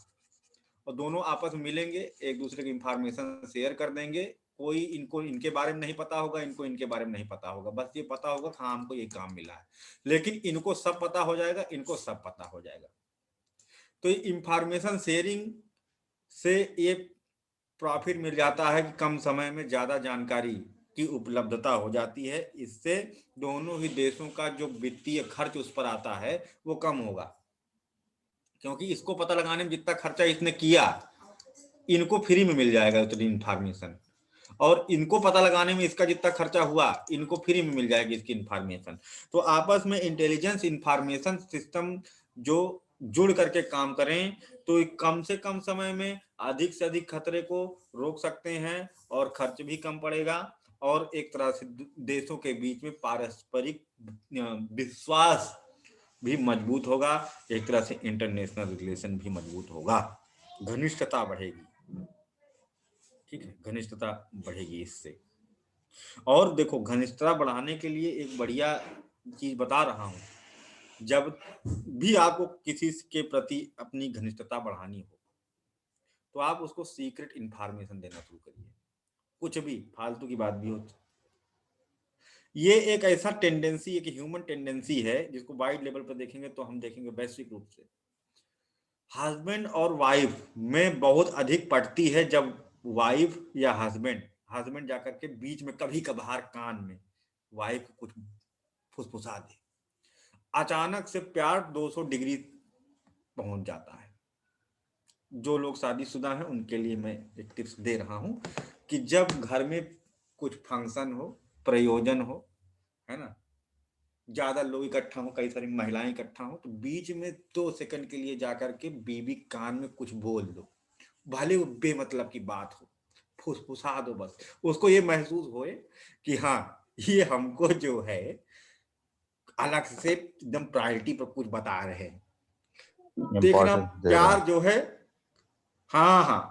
और दोनों आपस में मिलेंगे, एक दूसरे की इंफॉर्मेशन शेयर कर देंगे। कोई इनको इनके बारे में नहीं पता होगा, इनको इनके बारे में नहीं पता होगा, बस ये पता होगा कि हाँ हमको ये काम मिला है, लेकिन इनको सब पता हो जाएगा, इनको सब पता हो जाएगा। तो इंफॉर्मेशन शेयरिंग से ये प्रॉफिट मिल जाता है कि कम समय में ज्यादा जानकारी की उपलब्धता हो जाती है। इससे दोनों ही देशों का जो वित्तीय खर्च उस पर आता है वो कम होगा, क्योंकि इसको पता लगाने में जितना खर्चा इसने किया इनको फ्री में मिल जाएगा उतनी इंफॉर्मेशन, और इनको पता लगाने में इसका जितना खर्चा हुआ इनको फ्री में मिल जाएगी इसकी इंफॉर्मेशन। तो आपस में इंटेलिजेंस इंफॉर्मेशन सिस्टम जो जुड़ करके काम करें तो कम से कम समय में अधिक से अधिक खतरे को रोक सकते हैं और खर्च भी कम पड़ेगा, और एक तरह से देशों के बीच में पारस्परिक विश्वास भी मजबूत होगा, एक तरह से इंटरनेशनल रिलेशन भी मजबूत होगा, घनिष्ठता बढ़ेगी। ठीक है, घनिष्ठता बढ़ेगी इससे। और देखो, घनिष्ठता बढ़ाने के लिए एक बढ़िया चीज बता रहा हूं, जब भी आपको किसी के प्रति अपनी घनिष्ठता बढ़ानी हो तो आप उसको सीक्रेट इंफॉर्मेशन देना शुरू करिए, कुछ भी फालतू की बात भी हो। ये एक ऐसा टेंडेंसी, एक ह्यूमन टेंडेंसी है जिसको वाइड लेवल पर देखेंगे तो हम देखेंगे वैश्विक रूप से हस्बैंड और वाइफ में बहुत अधिक पड़ती है, जब वाइफ या हस्बैंड जाकर के बीच में कभी कभार कान में वाइफ को कुछ फुसफुसा दे, अचानक से प्यार 200 डिग्री पहुंच जाता है। जो लोग शादीशुदा हैं उनके लिए मैं एक टिप्स दे रहा हूं कि जब घर में कुछ फंक्शन हो, प्रयोजन हो, है ना, ज्यादा लोग इकट्ठा हो, कई सारी महिलाएं इकट्ठा हो, तो बीच में 2 सेकंड के लिए जाकर के बीवी कान में कुछ बोल दो, भले वो बेमतलब की बात हो, फुसफुसा दो, बस उसको ये महसूस होए कि हाँ ये हमको जो है अलग से एकदम प्रायोरिटी पर कुछ बता रहे हैं। देखना प्यार जो है, हाँ हाँ,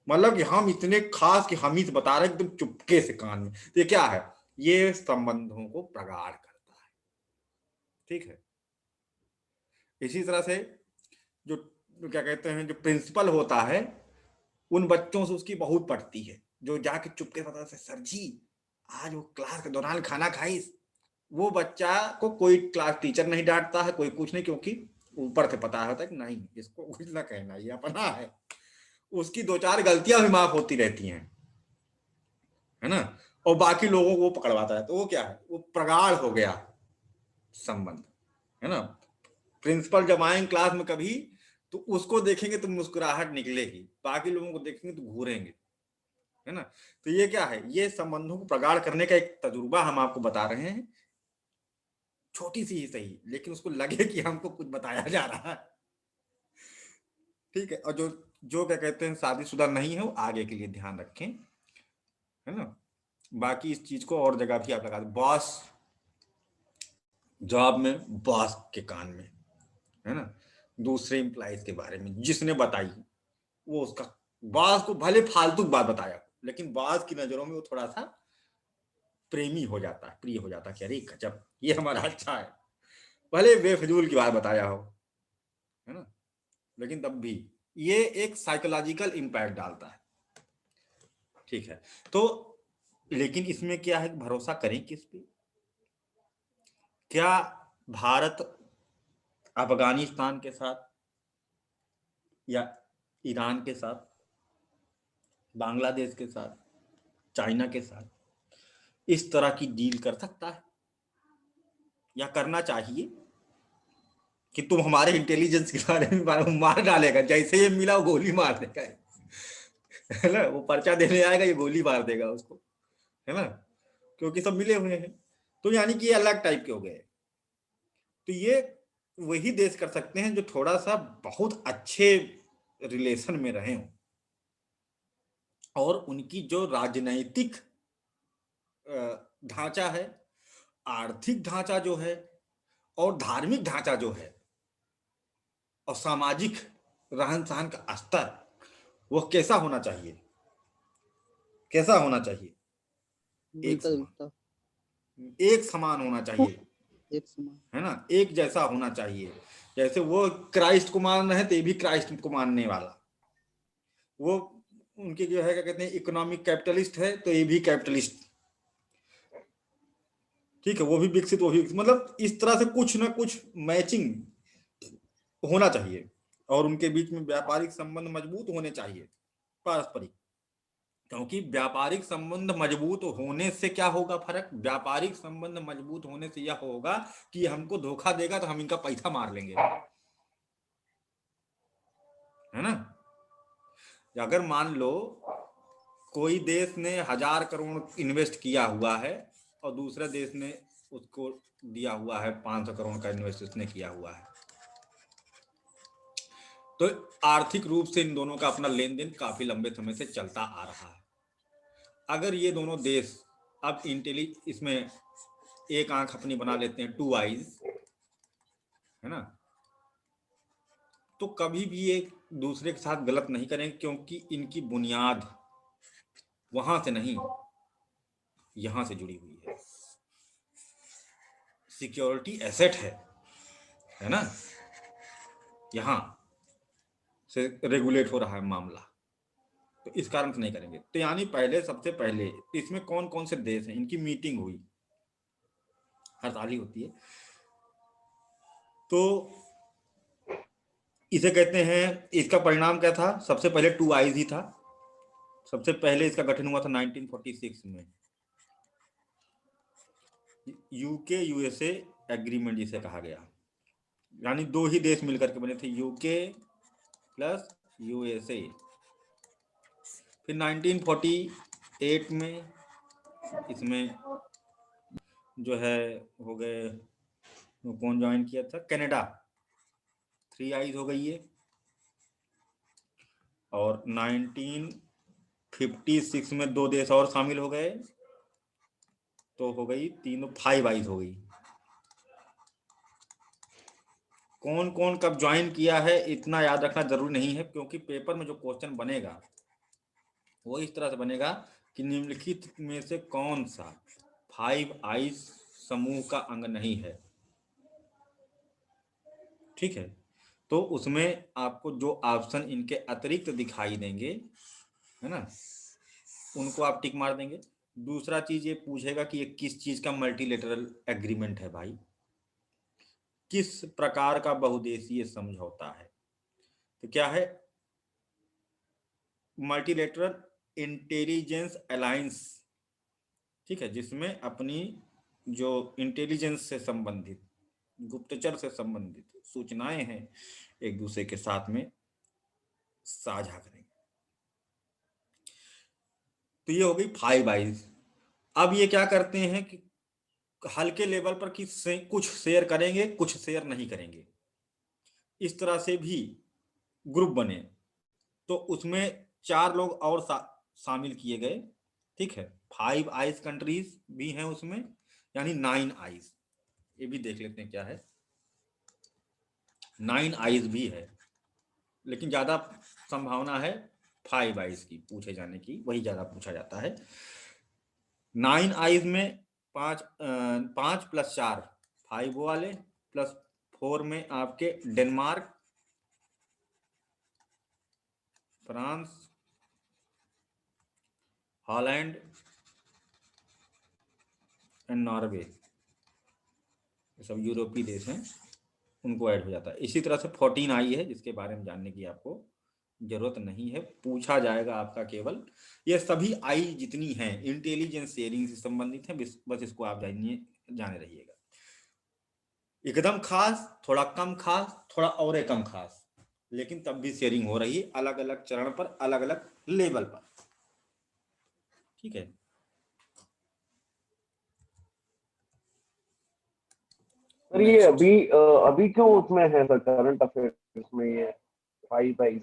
मतलब कि हम इतने खास कि हम ही बता रहे एकदम चुपके से कान में, तो ये क्या है, ये संबंधों को प्रगाढ़ करता है। ठीक है, इसी तरह से जो क्या कहते हैं, जो प्रिंसिपल होता है उन बच्चों से उसकी बहुत पड़ती है, जो जाके चुपके पता है सर जी आज वो क्लास के दौरान खाना खाई। वो बच्चा को कोई क्लास टीचर नहीं डांटता है, कोई कुछ नहीं, क्योंकि ऊपर से पता होता है कि नहीं इसको कुछ ना कहना, ये अपना है, उसकी 2-4 गलतियां भी माफ होती रहती हैं, है ना, और बाकी लोगों को वो पकड़वाता है, तो वो क्या है, वो प्रगाढ़ हो गया संबंध, है ना। प्रिंसिपल जब आएंगे क्लास में कभी तो उसको देखेंगे तो मुस्कुराहट निकलेगी, बाकी लोगों को देखेंगे तो घूरेंगे, है ना। तो ये क्या है, ये संबंधों को प्रगाढ़ करने का एक तजुर्बा हम आपको बता रहे हैं, छोटी सी ही सही, लेकिन उसको लगे कि हमको कुछ बताया जा रहा है। ठीक है, और जो जो क्या कहते हैं शादीशुदा नहीं है वो आगे के लिए ध्यान रखें, है ना। बाकी इस चीज को और जगह भी आप लगा दें, बॉस जॉब में बॉस के कान में, है ना, दूसरे एम्प्लॉइज के बारे में जिसने बताई वो उसका बॉस को भले फालतू बात बताया, लेकिन बॉस की नजरों में वो थोड़ा सा प्रेमी हो जाता है, प्रिय हो जाता है कि अरे गजब ये हमारा अच्छा है, भले बेफजूल की बात बताया हो, है ना, लेकिन तब भी ये एक साइकोलॉजिकल इंपैक्ट डालता है। ठीक है, तो लेकिन इसमें क्या है, भरोसा करें किस पे? क्या भारत अफगानिस्तान के साथ या ईरान के साथ, बांग्लादेश के साथ, चाइना के साथ इस तरह की डील कर सकता है या करना चाहिए कि तुम हमारे इंटेलिजेंस के बारे में मार डालेगा, जैसे ये मिला वो गोली मार देगा, है ना, वो पर्चा देने आएगा ये गोली मार देगा उसको, है ना, क्योंकि सब मिले हुए हैं, तो यानी कि ये अलग टाइप के हो गए। तो ये वही देश कर सकते हैं जो थोड़ा सा बहुत अच्छे रिलेशन में रहे हों, और उनकी जो राजनैतिक ढांचा है, आर्थिक ढांचा जो है, और धार्मिक ढांचा जो है, और सामाजिक रहन सहन का स्तर वो कैसा होना चाहिए, एक मिलता समान, जुलता। एक समान होना चाहिए, एक समान, है ना, एक जैसा होना चाहिए। जैसे वो क्राइस्ट को मान रहे हैं तो ये भी क्राइस्ट को मानने वाला, वो उनके जो है क्या कहते हैं इकोनॉमिक कैपिटलिस्ट है तो ये भी कैपिटलिस्ट, ठीक है, वो भी विकसित वो भी विकसित, मतलब इस तरह से कुछ ना कुछ मैचिंग होना चाहिए और उनके बीच में व्यापारिक संबंध मजबूत होने चाहिए पारस्परिक। क्योंकि व्यापारिक संबंध मजबूत होने से क्या होगा फर्क, व्यापारिक संबंध मजबूत होने से यह होगा कि हमको धोखा देगा तो हम इनका पैसा मार लेंगे, है ना। अगर मान लो कोई देश ने 1000 करोड़ इन्वेस्ट किया हुआ है और दूसरे देश ने उसको दिया हुआ है 500 करोड़ का इन्वेस्ट उसने किया हुआ है, तो आर्थिक रूप से इन दोनों का अपना लेन देन काफी लंबे समय से चलता आ रहा है। अगर ये दोनों देश अब इसमें एक आंख अपनी बना लेते हैं, 2 आईज, है ना, तो कभी भी एक दूसरे के साथ गलत नहीं करेंगे क्योंकि इनकी बुनियाद वहां से नहीं यहां से जुड़ी हुई है, सिक्योरिटी एसेट है ना, यहां से रेगुलेट हो रहा है मामला, तो इस कारण से नहीं करेंगे। तो यानी पहले सबसे पहले इसमें कौन कौन से देश हैं इनकी मीटिंग हुई, हर साल ही होती है, तो इसे कहते हैं, इसका परिणाम क्या था, सबसे पहले 2 आईज ही था। सबसे पहले इसका गठन हुआ था 1946 में, यूके यूएसए एग्रीमेंट जिसे कहा गया, यानी 2 ही देश मिलकर के बने थे, यूके प्लस यूएसए। फिर 1948 में इसमें जो है हो गए, कौन ज्वाइन किया था, कनाडा, 3 आईज हो गई है। और 1956 में 2 देश और शामिल हो गए, तो हो गई 5 आईज हो गई। कौन कौन कब ज्वाइन किया है इतना याद रखना जरूरी नहीं है, क्योंकि पेपर में जो क्वेश्चन बनेगा वो इस तरह से बनेगा कि निम्नलिखित में से कौन सा 5 आईज समूह का अंग नहीं है, ठीक है। तो उसमें आपको जो ऑप्शन इनके अतिरिक्त दिखाई देंगे, है ना, उनको आप टिक मार देंगे। दूसरा चीज ये पूछेगा कि ये किस चीज का मल्टीलेटरल एग्रीमेंट है भाई, किस प्रकार का बहुदेशीय समझौता है, तो क्या है, मल्टीलेटरल इंटेलिजेंस अलायंस, ठीक है, जिसमें अपनी जो इंटेलिजेंस से संबंधित, गुप्तचर से संबंधित सूचनाएं हैं एक दूसरे के साथ में साझा करेंगे। तो ये हो गई 5 आईज। अब ये क्या करते हैं कि हल्के लेवल पर कुछ शेयर करेंगे कुछ शेयर नहीं करेंगे, इस तरह से भी ग्रुप बने, तो उसमें 4 लोग और शामिल किए गए, ठीक है। 5 आईज कंट्रीज भी हैं उसमें, यानी 9 आईज, ये भी देख लेते हैं क्या है, 9 आईज भी है, लेकिन ज्यादा संभावना है 5 आईज की पूछे जाने की, वही ज्यादा पूछा जाता है। 9 आईज में 5 प्लस 4 5 वाले, प्लस 4 में आपके Denmark, France, Holland and Norway, ये सब यूरोपीय देश हैं, उनको ऐड हो जाता है। इसी तरह से 14 आई है जिसके बारे में जानने की आपको जरूरत नहीं है, पूछा जाएगा आपका केवल, ये सभी आई जितनी हैं इंटेलिजेंस शेयरिंग से संबंधित हैं, बस इसको आप जाने रहिएगा। एकदम खास, थोड़ा कम खास, थोड़ा और कम खास, लेकिन तब भी शेयरिंग हो रही है अलग अलग चरण पर, अलग अलग लेवल पर, ठीक है। सर ये अभी क्यों उसमें है सर, करंट अफेयर्स में ये 5 आईज?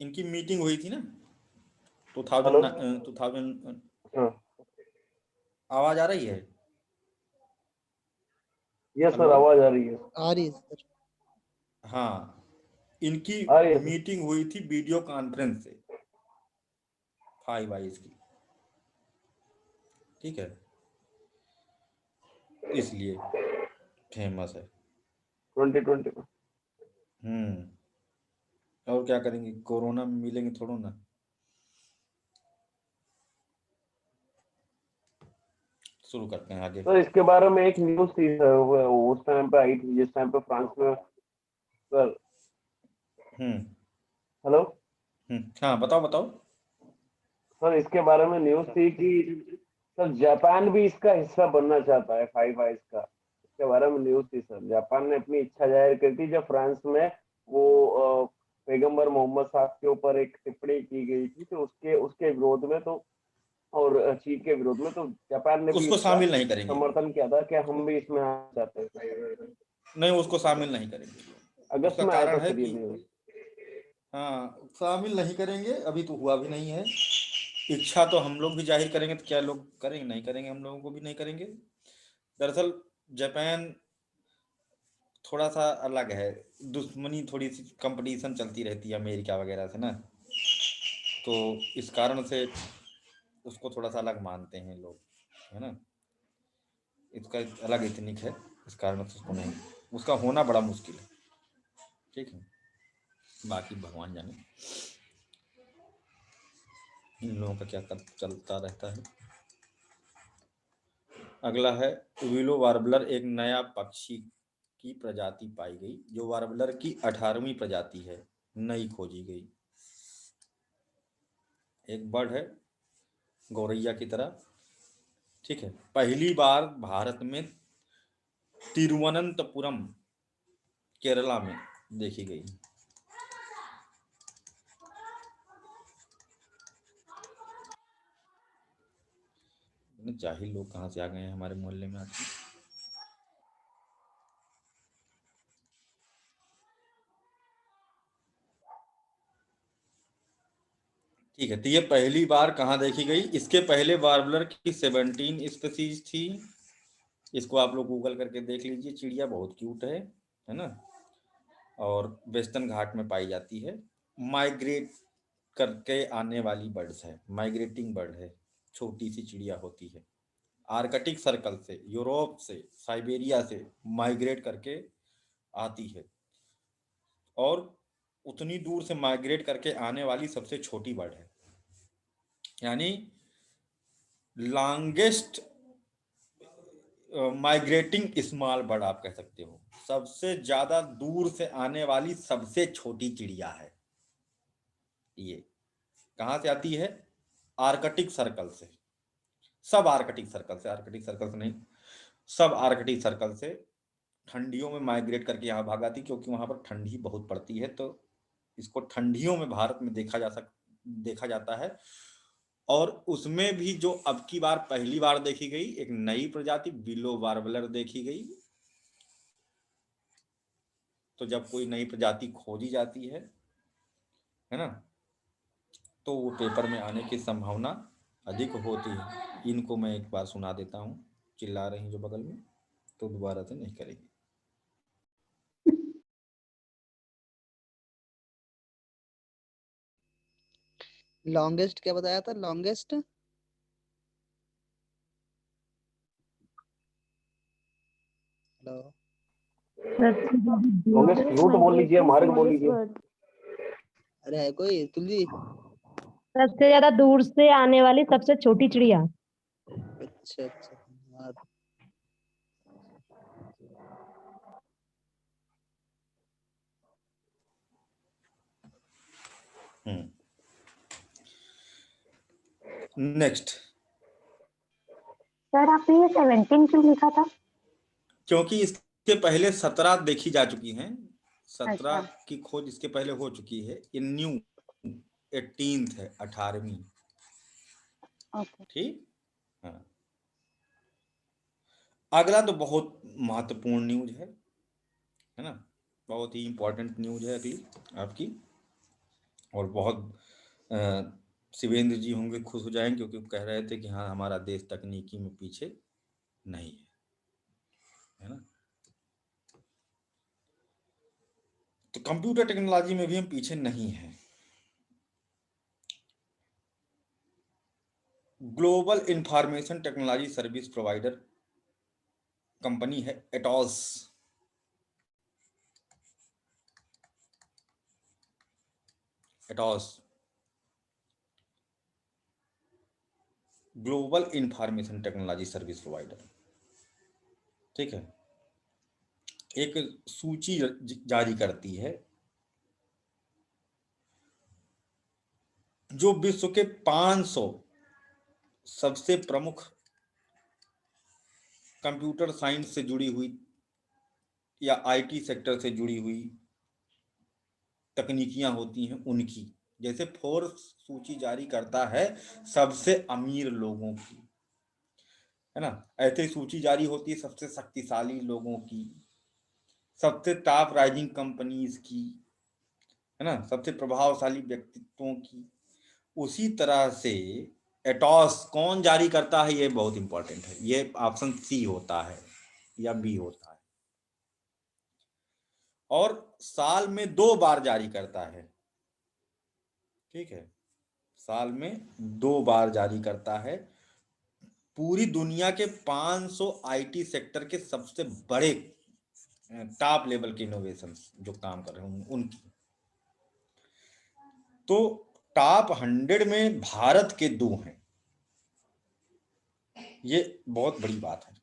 इनकी मीटिंग हुई थी ना 2000। आवाज आ रही है? यस सर, आवाज आ रही है सर। हाँ, इनकी है मीटिंग हुई थी वीडियो कॉन्फ्रेंस से 5 आईज की, ठीक है। इसलिए फेमस है। 2020 में। और क्या करेंगे, कोरोना में मिलेंगे थोड़ा ना। शुरू करते हैं आगे। तो इसके बारे में एक न्यूज थी सर, वो उस टाइम पे आई थी जिस टाइम पे फ्रांस में सर। हेलो हाँ बताओ बताओ। सर, इसके बारे में न्यूज थी कि सर जापान भी इसका हिस्सा बनना चाहता है फाइव आइज का। इसके बारे में न्यूज थी सर, जापान ने अपनी इच्छा जाहिर कर दी जब फ्रांस में वो पैगंबर मोहम्मद साहब के ऊपर एक टिप्पणी की गई थी, तो उसके उसके विरोध में, तो और चीन के विरोध में, तो जापान ने भी उसको इसका शामिल नहीं करेंगे। समर्थन किया था कि हम भी इसमें आना चाहते हैं। नहीं, उसको शामिल नहीं करेंगे। अगस्त उसका में आया था कारण है सर ये कि न्यूज। हाँ, शामिल नहीं करेंगे, अभी तो हुआ भी नहीं है। इच्छा तो हम लोग भी जाहिर करेंगे, तो क्या लोग करेंगे? नहीं करेंगे, हम लोगों को भी नहीं करेंगे। दरअसल जापान थोड़ा सा अलग है, दुश्मनी थोड़ी सी कंपटीशन चलती रहती है अमेरिका वगैरह से ना, तो इस कारण से उसको थोड़ा सा अलग मानते हैं लोग, है ना। इसका अलग इतनिक है, इस कारण से उसको नहीं, उसका होना बड़ा मुश्किल है। ठीक है, बाकी भगवान जाने इन लोगों का क्या चलता रहता है। अगला है विलो वार्बलर, एक नया पक्षी की प्रजाति पाई गई, जो वार्बलर की 18वीं प्रजाति है, नई खोजी गई। एक बर्ड है गौरैया की तरह। ठीक है, पहली बार भारत में तिरुवनंतपुरम केरला में देखी गई। जाहिल लोग कहाँ से आ गए हैं हमारे मोहल्ले में आके। ठीक है, तो ये पहली बार कहाँ देखी गई? इसके पहले वार्बलर की 17 स्पीसीज थी। इसको आप लोग गूगल करके देख लीजिए, चिड़िया बहुत क्यूट है ना, और वेस्टर्न घाट में पाई जाती है। माइग्रेट करके आने वाली बर्ड्स है, माइग्रेटिंग बर्ड है, छोटी सी चिड़िया होती है। आर्कटिक सर्कल से, यूरोप से, साइबेरिया से माइग्रेट करके आती है, और उतनी दूर से माइग्रेट करके आने वाली सबसे छोटी बर्ड है। यानी लॉन्गेस्ट माइग्रेटिंग स्मॉल बर्ड आप कह सकते हो, सबसे ज्यादा दूर से आने वाली सबसे छोटी चिड़िया है। ये कहाँ से आती है? आर्कटिक सर्कल से, सब आर्कटिक सर्कल से, आर्कटिक सर्कल से नहीं, सब आर्कटिक सर्कल से ठंडियों में माइग्रेट करके यहाँ भाग आती, क्योंकि वहां पर ठंडी बहुत पड़ती है, तो इसको ठंडियों में भारत में देखा जाता है। और उसमें भी जो अब की बार पहली बार देखी गई एक नई प्रजाति विलो वार्बलर देखी गई। तो जब कोई नई प्रजाति खोजी जाती है ना, तो वो पेपर में आने की संभावना अधिक होती है। इनको मैं एक बार सुना देता हूँ, चिल्ला रही जो बगल में, तो दोबारा से नहीं करेंगे। लॉन्गेस्ट क्या बताया था? लॉन्गेस्ट हेलो लॉन्गेस्ट रूट बोल लीजिए, मार्ग बोल लीजिए। अरे है कोई तुलजी? सबसे ज्यादा दूर से आने वाली सबसे छोटी चिड़िया। अच्छा अच्छा, धन्यवाद। नेक्स्ट। सर आपने ये 17 क्यों लिखा था? क्योंकि इसके पहले 17 देखी जा चुकी हैं, 17 अच्छा। की खोज इसके पहले हो चुकी है। ये न्यू 18th है, 18वीं। ओके। ठीक। हाँ, अगला तो बहुत महत्वपूर्ण न्यूज है ना, बहुत ही इंपॉर्टेंट न्यूज है अगली आपकी, और बहुत शिवेंद्र जी होंगे खुश हो जाएंगे, क्योंकि कह रहे थे कि हाँ हमारा देश तकनीकी में पीछे नहीं है ना। तो कंप्यूटर टेक्नोलॉजी में भी हम पीछे नहीं हैं। Global information technology service provider company है Atos. Atos global information technology service provider, ठीक है, एक सूची जारी करती है जो विश्व के 500 सबसे प्रमुख कंप्यूटर साइंस से जुड़ी हुई या आईटी सेक्टर से जुड़ी हुई तकनीकियां होती हैं उनकी, जैसे फोर्ब्स सूची जारी करता है सबसे अमीर लोगों की, है ना, ऐसे सूची जारी होती है सबसे शक्तिशाली लोगों की, सबसे टॉप राइजिंग कंपनीज की, है ना, सबसे प्रभावशाली व्यक्तित्वों की। उसी तरह से एटॉस कौन जारी करता है, ये बहुत इंपॉर्टेंट है, ये ऑप्शन सी होता है या बी होता है, और साल में 2 बार जारी करता है, ठीक है, साल में 2 बार जारी करता है। पूरी दुनिया के 500 आईटी सेक्टर के सबसे बड़े टॉप लेवल के इनोवेशन जो काम कर रहे हैं उनकी। तो टॉप 100 में भारत के 2 हैं, ये बहुत बड़ी बात है,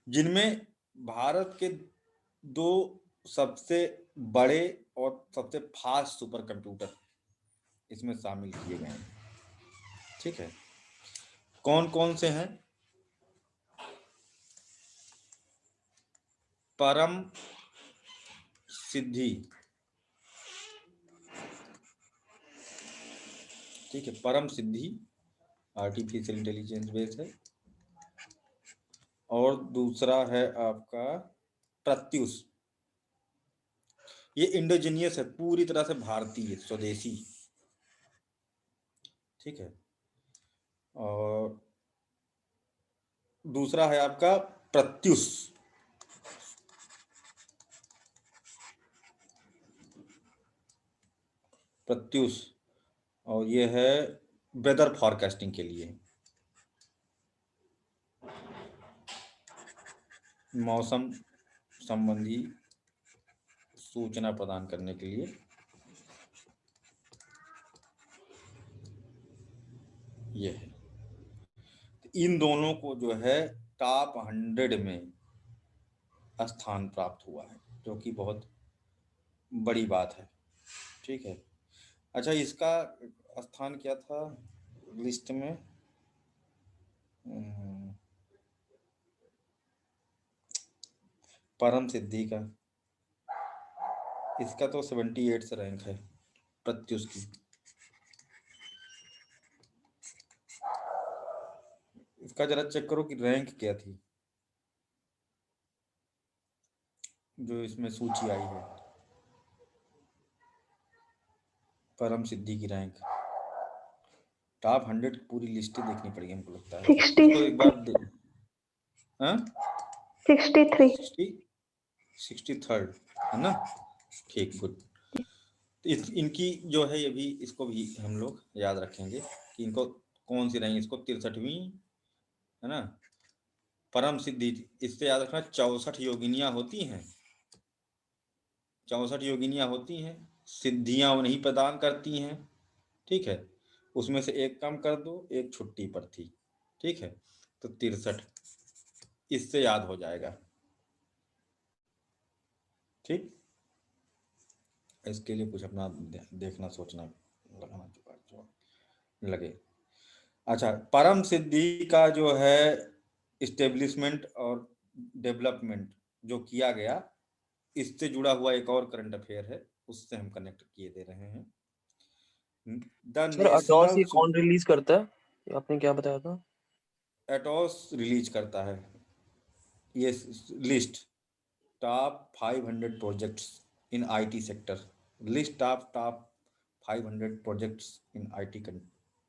जिनमें भारत के 2 सबसे बड़े और सबसे फास्ट सुपर कंप्यूटर इसमें शामिल किए गए हैं, ठीक है। कौन कौन से हैं? परम सिद्धि, ठीक है, परम सिद्धि आर्टिफिशियल इंटेलिजेंस बेस है, और दूसरा है आपका प्रत्युष, ये इंडोजीनियस है, पूरी तरह से भारतीय स्वदेशी, ठीक है। और दूसरा है आपका प्रत्युष, प्रत्युष, और ये है वेदर फॉरकास्टिंग के लिए, मौसम संबंधी सूचना प्रदान करने के लिए ये है। इन दोनों को जो है टॉप 100 में स्थान प्राप्त हुआ है, जो कि बहुत बड़ी बात है, ठीक है। अच्छा, इसका स्थान क्या था लिस्ट में? परम सिद्धि का, इसका तो 78 रैंक है प्रत्युष की। इसका जरा चेक करो कि रैंक क्या थी जो इसमें सूची आई है, परम सिद्धि की रैंक। टॉप 100 की पूरी लिस्ट देखनी पड़ेगी हमको लगता है, इसको एक बार 63rd है ना, ठीक, गुड। इनकी जो है ये भी, इसको भी हम लोग याद रखेंगे कि इनको कौन सी रैंक, इसको 63वीं है ना, परम सिद्धि। इससे याद रखना 64 योगिनियां होती हैं, 64 योगिनियां होती हैं, सिद्धियां उन्हीं प्रदान करती हैं, ठीक है। उसमें से एक कम कर दो, एक छुट्टी पर थी, ठीक है, तो 63, इससे याद हो जाएगा, ठीक। इसके लिए कुछ अपना देखना सोचना लगाना जो लगे। अच्छा, परम सिद्धि का जो है इस्टेब्लिशमेंट और डेवलपमेंट जो किया गया, इससे जुड़ा हुआ एक और करंट अफेयर है, उससे हम कनेक्ट किए दे रहे हैं। सर एटॉस ये कौन रिलीज करता है, आपने क्या बताया था? एटॉस रिलीज करता है ये list, top 500 projects in IT sector, list of top 500 projects in IT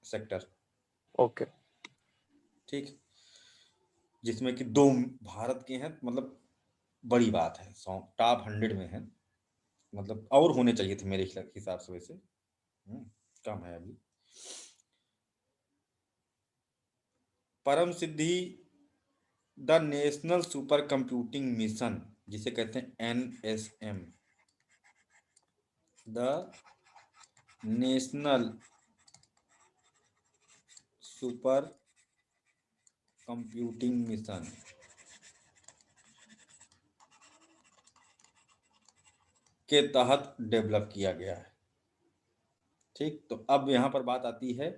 sector, okay, ठीक, जिसमें कि 2 भारत के हैं, मतलब बड़ी बात है, टॉप 100 में है, मतलब और होने चाहिए थे मेरे हिसाब से, वैसे कम है अभी। Param Siddhi the national super computing mission, जिसे कहते हैं NSM, the national super computing mission के तहत डेवलप किया गया है। ठीक, तो अब यहाँ पर बात आती है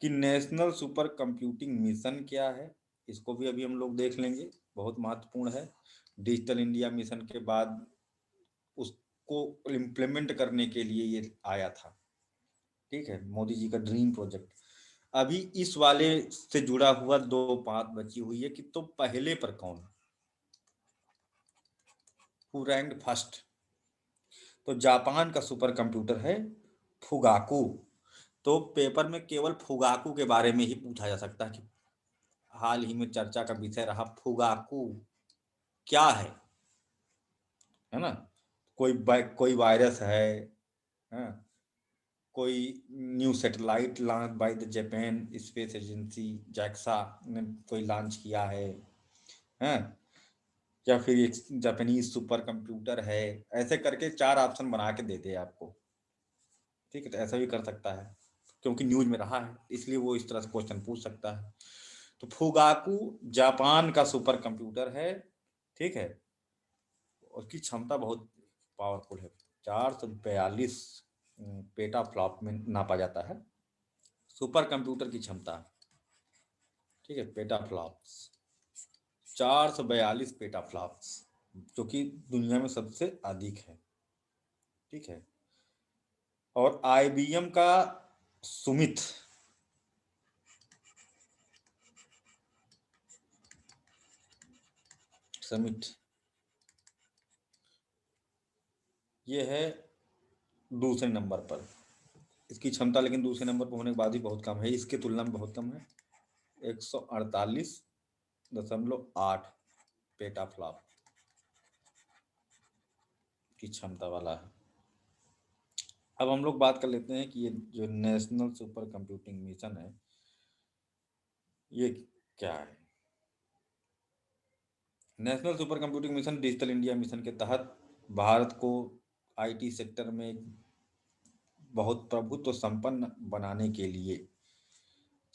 कि नेशनल सुपर कंप्यूटिंग मिशन क्या है, इसको भी अभी हम लोग देख लेंगे, बहुत महत्वपूर्ण है। डिजिटल इंडिया मिशन के बाद उसको इम्प्लीमेंट करने के लिए ये आया था। ठीक है, मोदी जी का ड्रीम प्रोजेक्ट। अभी इस वाले से जुड़ा हुआ 2 बात बची हुई है कि तो पहले पर कौन, हु रैंक्ड फर्स्ट? तो जापान का सुपर कंप्यूटर है फुगाकू। तो पेपर में केवल फुगाकू के बारे में ही पूछा जा सकता है कि हाल ही में चर्चा का विषय रहा फुगाकू क्या है ना? कोई वायरस है, कोई new satellite launch by the Japan space agency JAXA ने कोई लॉन्च किया है, या फिर एक जापानीज सुपर कंप्यूटर है, ऐसे करके 4 ऑप्शन बना के देते हैं आपको। ठीक है, तो ऐसा भी कर सकता है क्योंकि न्यूज में रहा है, इसलिए वो इस तरह से क्वेश्चन पूछ सकता है। तो फुगाकू जापान का सुपर कंप्यूटर है। ठीक है, उसकी क्षमता बहुत पावरफुल है, 442 पेटा फ्लॉप में नापा जाता है सुपर कंप्यूटर की क्षमता। ठीक है, पेटा फ्लॉप्स 442 पेटा फ्लॉप्स, जो कि दुनिया में सबसे अधिक है। ठीक है, और IBM का सुमित समिट, ये है दूसरे नंबर पर। इसकी क्षमता लेकिन दूसरे नंबर पर होने के बाद ही बहुत कम है, इसके तुलना में बहुत कम है, 148.8 पेटा फ्लॉप की क्षमता वाला है। अब हम लोग बात कर लेते हैं कि ये जो नेशनल सुपर कंप्यूटिंग मिशन है ये क्या है। National super computing mission digital India mission के तहत भारत को IT सेक्टर में बहुत प्रभुत्व संपन्न बनाने के लिए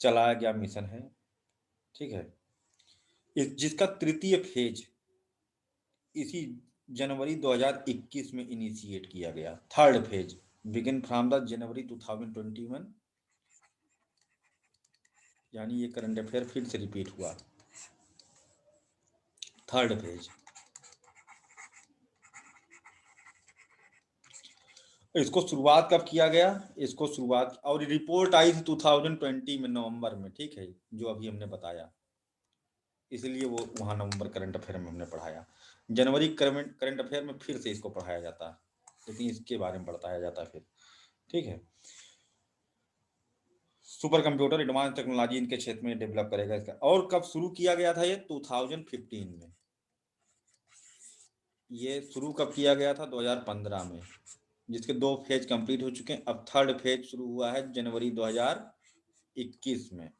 चलाया गया मिशन है। ठीक है, जिसका तृतीय फेज इसी जनवरी 2021 में इनिशिएट किया गया। Third phase begin from the January 2021, यानी ये करंट अफेयर फिर से रिपीट हुआ। थर्ड फेज, इसको शुरुआत कब किया गया? इसको शुरुआत और रिपोर्ट आई थी 2020 में नवंबर में। ठीक है, जो अभी हमने बताया, इसलिए वो वहाँ नवंबर करंट अफेयर में हमने पढ़ाया। जनवरी करंट अफेयर में फिर से इसको पढ़ाया जाता है, लेकिन इसके बारे में बताया जाता है फिर। ठीक है, सुपर कंप्यूटर एडवांस टेक्नोलॉजी इनके क्षेत्र में डेवलप करेगा इसका। और कब शुरू किया गया था? ये 2015 में। ये शुरू कब किया गया था? 2015 में, जिसके 2 फेज कंप्लीट हो चुके हैं। अब थर्ड फेज शुरू हुआ है जनवरी 2021 में।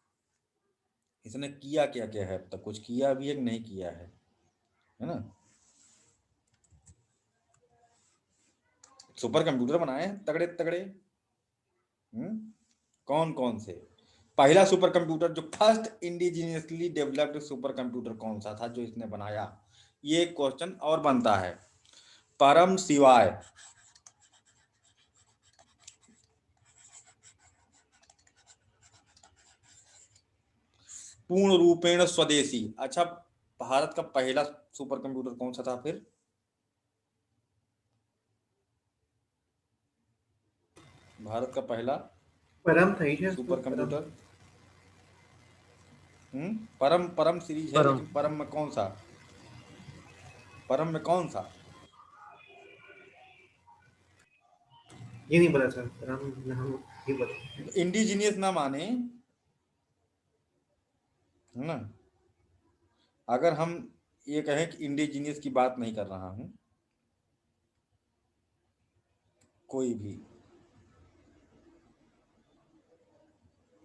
इसने किया क्या क्या है अब तक? कुछ किया भी है कि नहीं किया है ना? सुपर कंप्यूटर बनाए तगड़े तगड़े। कौन कौन से? पहला सुपर कंप्यूटर, जो first indigenously developed super computer कौन सा था जो इसने बनाया? ये क्वेश्चन और बनता है। परम शिवाय, पूर्ण रूपेण स्वदेशी। अच्छा, भारत का पहला सुपर कंप्यूटर कौन सा था फिर? भारत का पहला परम था ही सुपर कंप्यूटर। परम परम सीरीज है, लेकिन परम में कौन सा? परम में कौन सा? ये नहीं पता सर, परम नाम नहीं पता। इंडिजीनियस ना माने, है ना? अगर हम ये कहें कि इंडिजीनियस की बात नहीं कर रहा हूं, कोई भी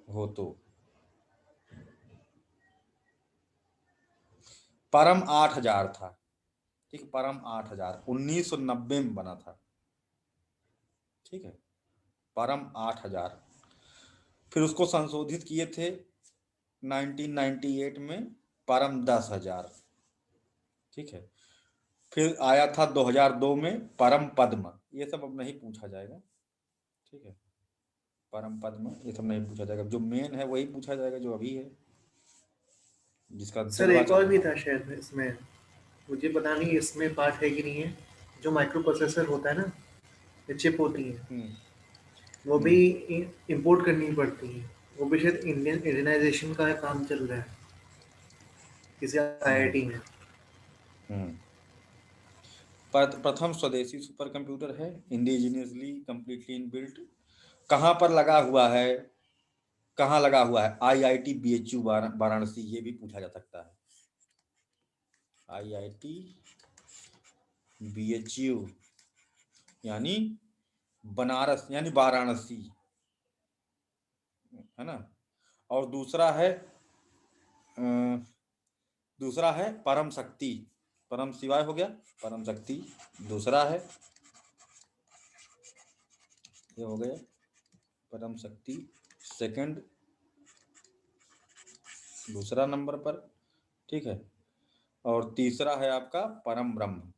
हो तो परम 8000 था, ठीक, परम 8000 1990 में बना था, ठीक है, परम 8000। फिर उसको संशोधित किए थे 1998 में परम 10,000, ठीक है। फिर आया था 2002 में परम पद्म, ये सब अब नहीं पूछा जाएगा, ठीक है, परम पद्म ये सब नहीं पूछा जाएगा, जो मेन है वही पूछा जाएगा जो अभी है, जिसका सर एक और भी था शायद इसमें, मुझे पता नहीं इसमें पार्ट है कि नहीं है, जो माइक्रो प्रोसेसर होता है ना, चिप होती है, वो भी इंपोर्ट करनी पड़ती है, वो भी शायद इंडियनाइजेशन का काम चल रहा है किसी आईआईटी में। प्रथम स्वदेशी सुपर कंप्यूटर है, इंडिजिनियसली कंप्लीटली इनबिल्ट। कहाँ पर लगा हुआ है, कहाँ लगा हुआ है? आईआईटी बीएचयू वाराणसी, ये भी पूछा जा सकता है। आईआईटी बीएचयू यानी बनारस यानी वाराणसी, है ना। और दूसरा है परम शक्ति, परम शिवाय हो गया, परम शक्ति दूसरा है, ये हो गया परम शक्ति सेकंड, दूसरा नंबर पर, ठीक है। और तीसरा है आपका परम ब्रह्म।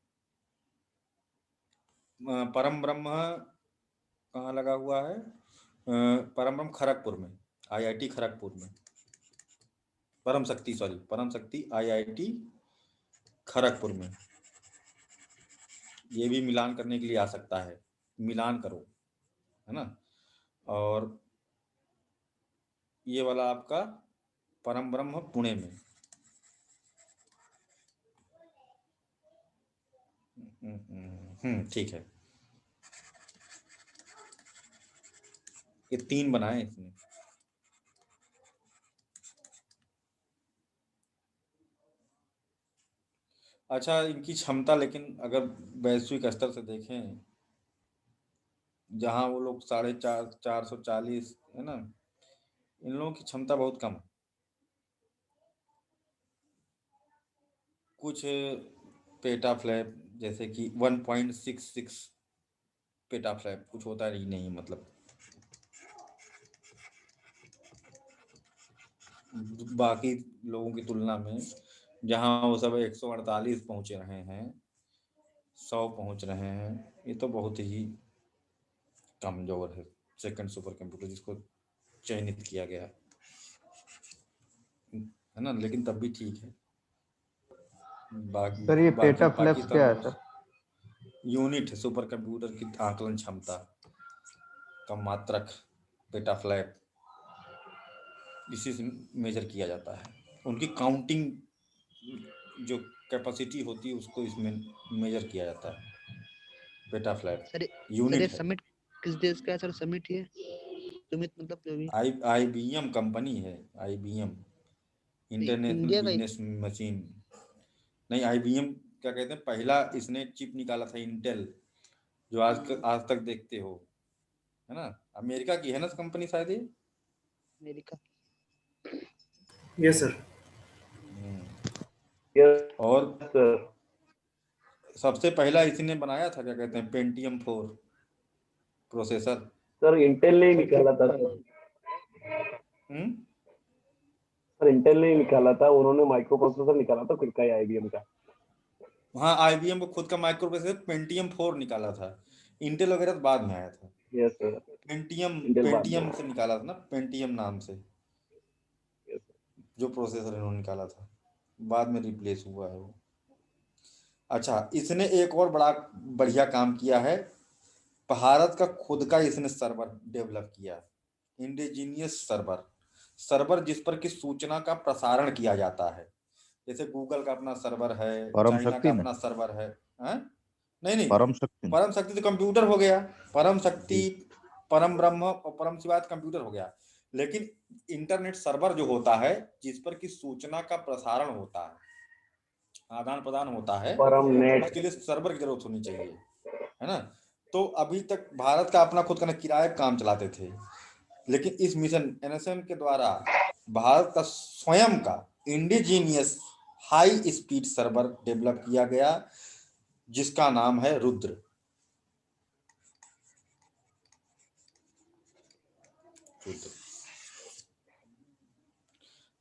परम ब्रह्म कहाँ लगा हुआ है? परम ब्रह्म खड़गपुर में, आईआईटी खड़गपुर में। परम शक्ति आईआईटी खड़गपुर में। ये भी मिलान करने के लिए आ सकता है, मिलान करो, है ना। और ये वाला आपका परम ब्रह्म पुणे में। ठीक है, ये 3 बनाए इसने। अच्छा, इनकी क्षमता लेकिन अगर वैश्विक स्तर से देखें, जहां वो लोग 440 है ना, इन लोगों की क्षमता बहुत कम है। कुछ पेटाफ्लैप जैसे कि 1.66 पेटाफ्लैप कुछ होता ही नहीं, मतलब बाकी लोगों की तुलना में, जहां वो सब 148 पहुंच रहे हैं, 100 पहुंच रहे हैं, ये तो बहुत ही कमजोर है सेकंड सुपर कंप्यूटर जिसको चयनित किया गया है ना। लेकिन तब भी ठीक है। सर ये पेटाफ्लैप्स क्या है सर? यूनिट है सुपर कंप्यूटर की आकलन क्षमता का मात्रक, पेटाफ्लैप, इसी से मेजर किया जाता है। उनकी काउंटिंग जो कैपेसिटी होती है उसको इसमें मेजर किया जाता है। पेटाफ्लैप यूनिट है। समिट किस देश का है सर? समिट ये समिट मतलब जो भी आईबीएम कंपनी है, आईबीएम इंटरनेशनल बिजनेस मशीन। नहीं, आईबीएम क्या कहते हैं, पहला इसने चिप निकाला था इंटेल, जो आज तक देखते हो, है ना। अमेरिका की है ना कंपनी शायद ये, अमेरिका। Yes sir. और सबसे पहला इसने बनाया था, क्या कहते हैं, पेंटियम 4 प्रोसेसर। सर इंटेल ने निकाला था सर इंटेल ने निकाला था, उन्होंने माइक्रो प्रोसेसर निकाला था खुद का आईबीएम का। हाँ, आईबीएम को खुद का माइक्रो प्रोसेसर पेंटियम 4 निकाला था, इंटेल वगैरह तो बाद में आया था। यस सर, पेंटियम से निकाला था ना, पेंटियम नाम से जो प्रोसेसर इन्होंने निकाला था, बाद में रिप्लेस हुआ है वो। अच्छा, इसने एक और बड़ा बढ़िया काम किया है, भारत का खुद का इसने सर्वर डेवलप किया, इंडिजीनियस सर्वर जिस पर की सूचना का प्रसारण किया जाता है। जैसे गूगल का अपना सर्वर है, चाइना का अपना सर्वर है। नहीं, परम शक्ति तो कंप्यूटर हो गया, परम शक्ति, परम ब्रह्म और परम शिवाय कंप्यूटर हो गया। लेकिन इंटरनेट सर्वर जो होता है, जिस पर की सूचना का प्रसारण होता है, आदान प्रदान होता है, उसके लिए सर्वर की जरूरत होनी चाहिए, है ना। तो अभी तक भारत का अपना खुद का किराए काम चलाते थे, लेकिन इस मिशन एनएसएम के द्वारा भारत का स्वयं का indigenous high speed server develop किया गया जिसका नाम है रुद्र।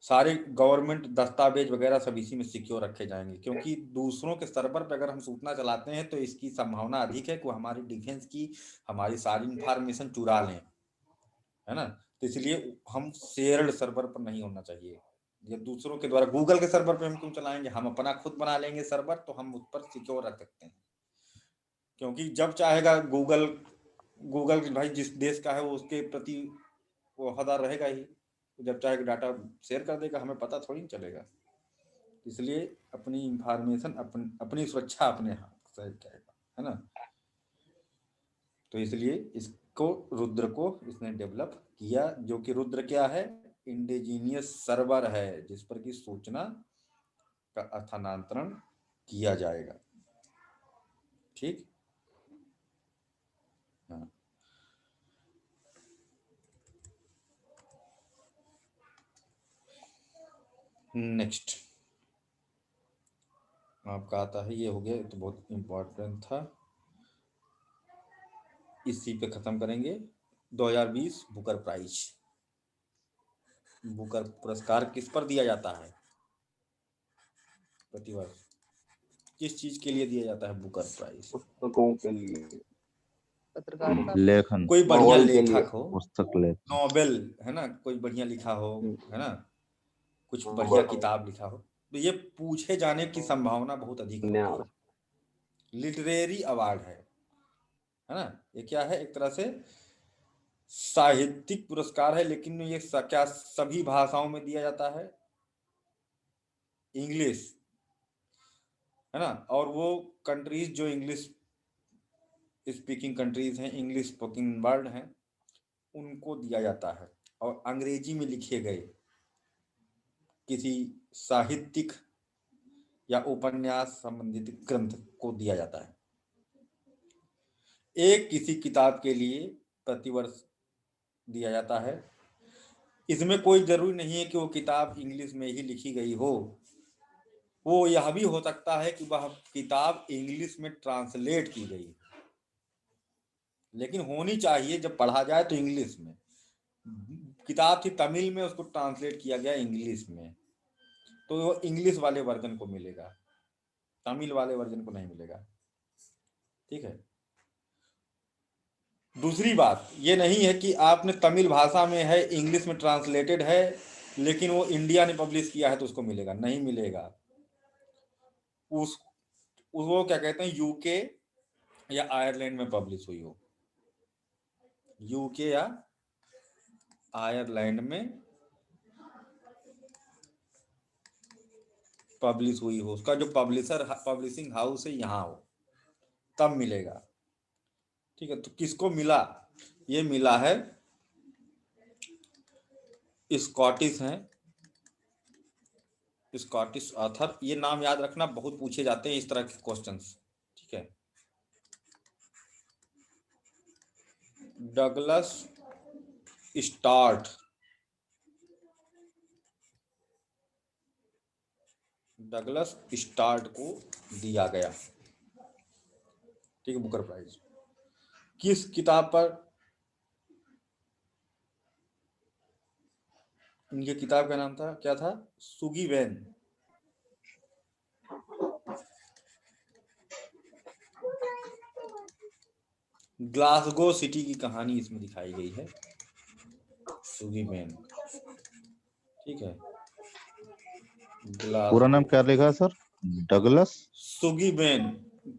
सारे गवर्नमेंट दस्तावेज वगैरह सब इसी में सिक्योर रखे जाएंगे, क्योंकि दूसरों के सर्वर पे अगर हम सूचना चलाते हैं तो इसकी संभावना अधिक है कि वो हमारी डिफेंस की हमारी सारी इंफॉर्मेशन चुरा लें, है ना। तो इसलिए हम शेयर्ड सर्वर पर नहीं होना चाहिए। ये दूसरों के द्वारा गूगल के सर्वर पे हम क्यों चलाएंगे, हम अपना खुद बना लेंगे सर्वर, तो हम उस पर सिक्योर रख सकते हैं। क्योंकि जब चाहेगा गूगल भाई जिस देश का है वो उसके प्रति वो वफादार रहेगा ही, जब चाहेगा डाटा शेयर कर देगा, हमें पता थोड़ी चलेगा। इसलिए अपनी इंफॉर्मेशन अपनी सुरक्षा अपने हाथ से जाएगा, है ना। तो इसलिए इसको रुद्र को इसने डेवलप किया, जो कि रुद्र क्या है, इंडिजीनियस सर्वर है जिस पर की सूचना का स्थानांतरण किया जाएगा। ठीक, हाँ। नेक्स्ट आपका आता है, ये हो गया, तो बहुत इंपॉर्टेंट था, इसी पे खत्म करेंगे। 2020 बुकर प्राइज। बुकर पुरस्कार किस पर दिया जाता है प्रतिवर्ष, किस चीज के लिए दिया जाता है बुकर प्राइज? पुस्तकों के लिए, पत्रकारिता, लेखन, कोई बढ़िया माहौल के लिए, लेखक हो, पुस्तक लेखन, नोबेल, है ना, कोई बढ़िया लिखा हो, है ना, कुछ बढ़िया किताब लिखा हो, तो ये पूछे जाने की संभावना बहुत अधिक होती है। लिटरेरी अवार्ड है ना। ये क्या है, एक तरह से साहित्यिक पुरस्कार है, लेकिन ये क्या सभी भाषाओं में दिया जाता है? इंग्लिश, है ना। और वो कंट्रीज जो इंग्लिश स्पीकिंग कंट्रीज हैं, इंग्लिश स्पोकिंग वर्ड हैं, उनको दिया जाता है। और अंग्रेजी में लिखे गए किसी साहित्यिक या उपन्यास संबंधित ग्रंथ को दिया जाता है। एक किसी किताब के लिए प्रतिवर्ष दिया जाता है। इसमें कोई जरूरी नहीं है कि वो किताब इंग्लिश में ही लिखी गई हो, वो यह भी हो सकता है कि वह किताब इंग्लिश में ट्रांसलेट की गई, लेकिन होनी चाहिए जब पढ़ा जाए तो इंग्लिश में। किताब थी तमिल में, उसको ट्रांसलेट किया गया इंग्लिश में, तो वो इंग्लिश वाले वर्जन को मिलेगा, तमिल वाले वर्जन को नहीं मिलेगा। ठीक है। दूसरी बात ये नहीं है कि आपने तमिल भाषा में है, इंग्लिश में ट्रांसलेटेड है, लेकिन वो इंडिया ने पब्लिश किया है तो उसको मिलेगा, नहीं मिलेगा। वो क्या कहते हैं, यूके या आयरलैंड में पब्लिश हुई हो, यूके या आयरलैंड में पब्लिश हुई हो, उसका जो पब्लिशिंग हाउस है यहाँ हो, तब मिलेगा। ठीक है। तो किसको मिला? ये मिला है स्कॉटिश हैं, स्कॉटिश ऑथर। ये नाम याद रखना, बहुत पूछे जाते हैं इस तरह के क्वेश्चंस। ठीक है। डगलस स्टार्ट, डगलस स्टार्ट को दिया गया, ठीक है, बुकर प्राइज। किस किताब पर? इनके किताब का नाम था, क्या था? Swiggy van. ग्लासगो सिटी की कहानी इसमें दिखाई गई है, सुगी वैन। ठीक है। पूरा नाम क्या लिखा है sir? Douglas Shuggie Bain,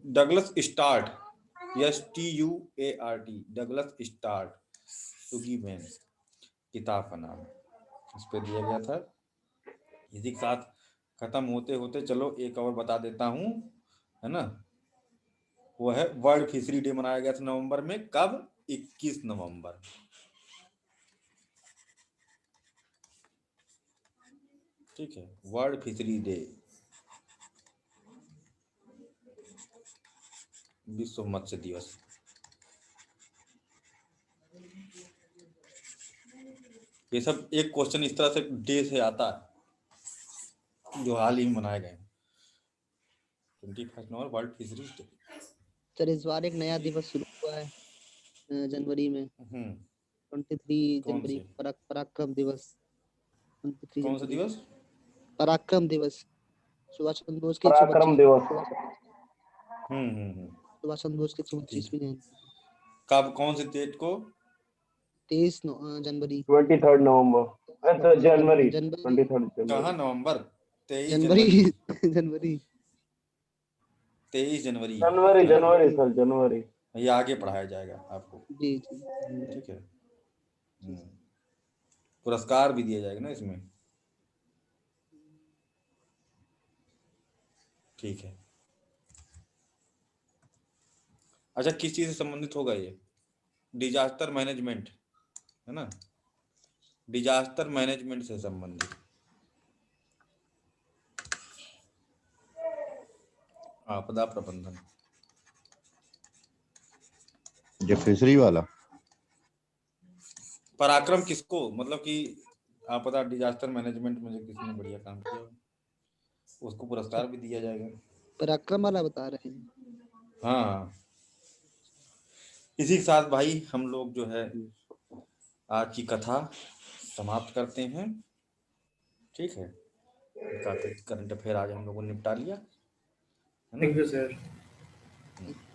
Douglas Stuart, STUART, Douglas Stuart, Shuggie Bain किताब का नाम इस पे दिया गया था। इसी के साथ खत्म होते होते चलो एक और बता देता हूँ, है ना। वो है वर्ल्ड फिशरी डे मनाया गया था नवंबर में, कब? 21 नवंबर। ठीक है, वर्ल्ड फिशरी डे, विश्व मत्स्य दिवस। ये सब एक क्वेश्चन इस तरह से डे से आता है, जो हाल ही में मनाए गए 21 नवंबर वर्ल्ड फिशरीज डे। सर इस बार एक नया दिवस शुरू हुआ है जनवरी में 23 कौन जनवरी से? पराक्रम दिवस 23 कौन सा जनवरी दिवस? पराक्रम दिवस सुभाष चंद्र बोस की पराक्रम दिवस। सुभाष चंद्र बोस की 125वीं जयंती कब, कौन से डेट को? 23 जनवरी 23 नवंबर। अच्छा जनवरी जनवरी 23 कहाँ नवंबर? 23 जनवरी जनवरी। जनवरी 23 जनवरी। जनवरी जनवरी सर जनवरी। ये आगे पढ़ाया जाएगा आपको। जी जी ठीक है। पुरस्कार भी दिया जाएगा ना इसमें। ठीक है। अच्छा, किस चीज से संबंधित होगा ये? डिजास्टर मैनेजमेंट है ना, डिजास्टर मैनेजमेंट से संबंधित, आपदा प्रबंधन। जो फिशरी वाला पराक्रम किसको, मतलब कि आपदा डिजास्टर मैनेजमेंट में जो किसने बढ़िया काम किया उसको पुरस्कार भी दिया जाएगा। पराक्रम वाला बता रहे हैं। हाँ, इसी के साथ भाई हम लोग जो है आज की कथा समाप्त करते हैं। ठीक है, करंट अफेयर आज हम लोगों ने निपटा लिया। Thank you sir.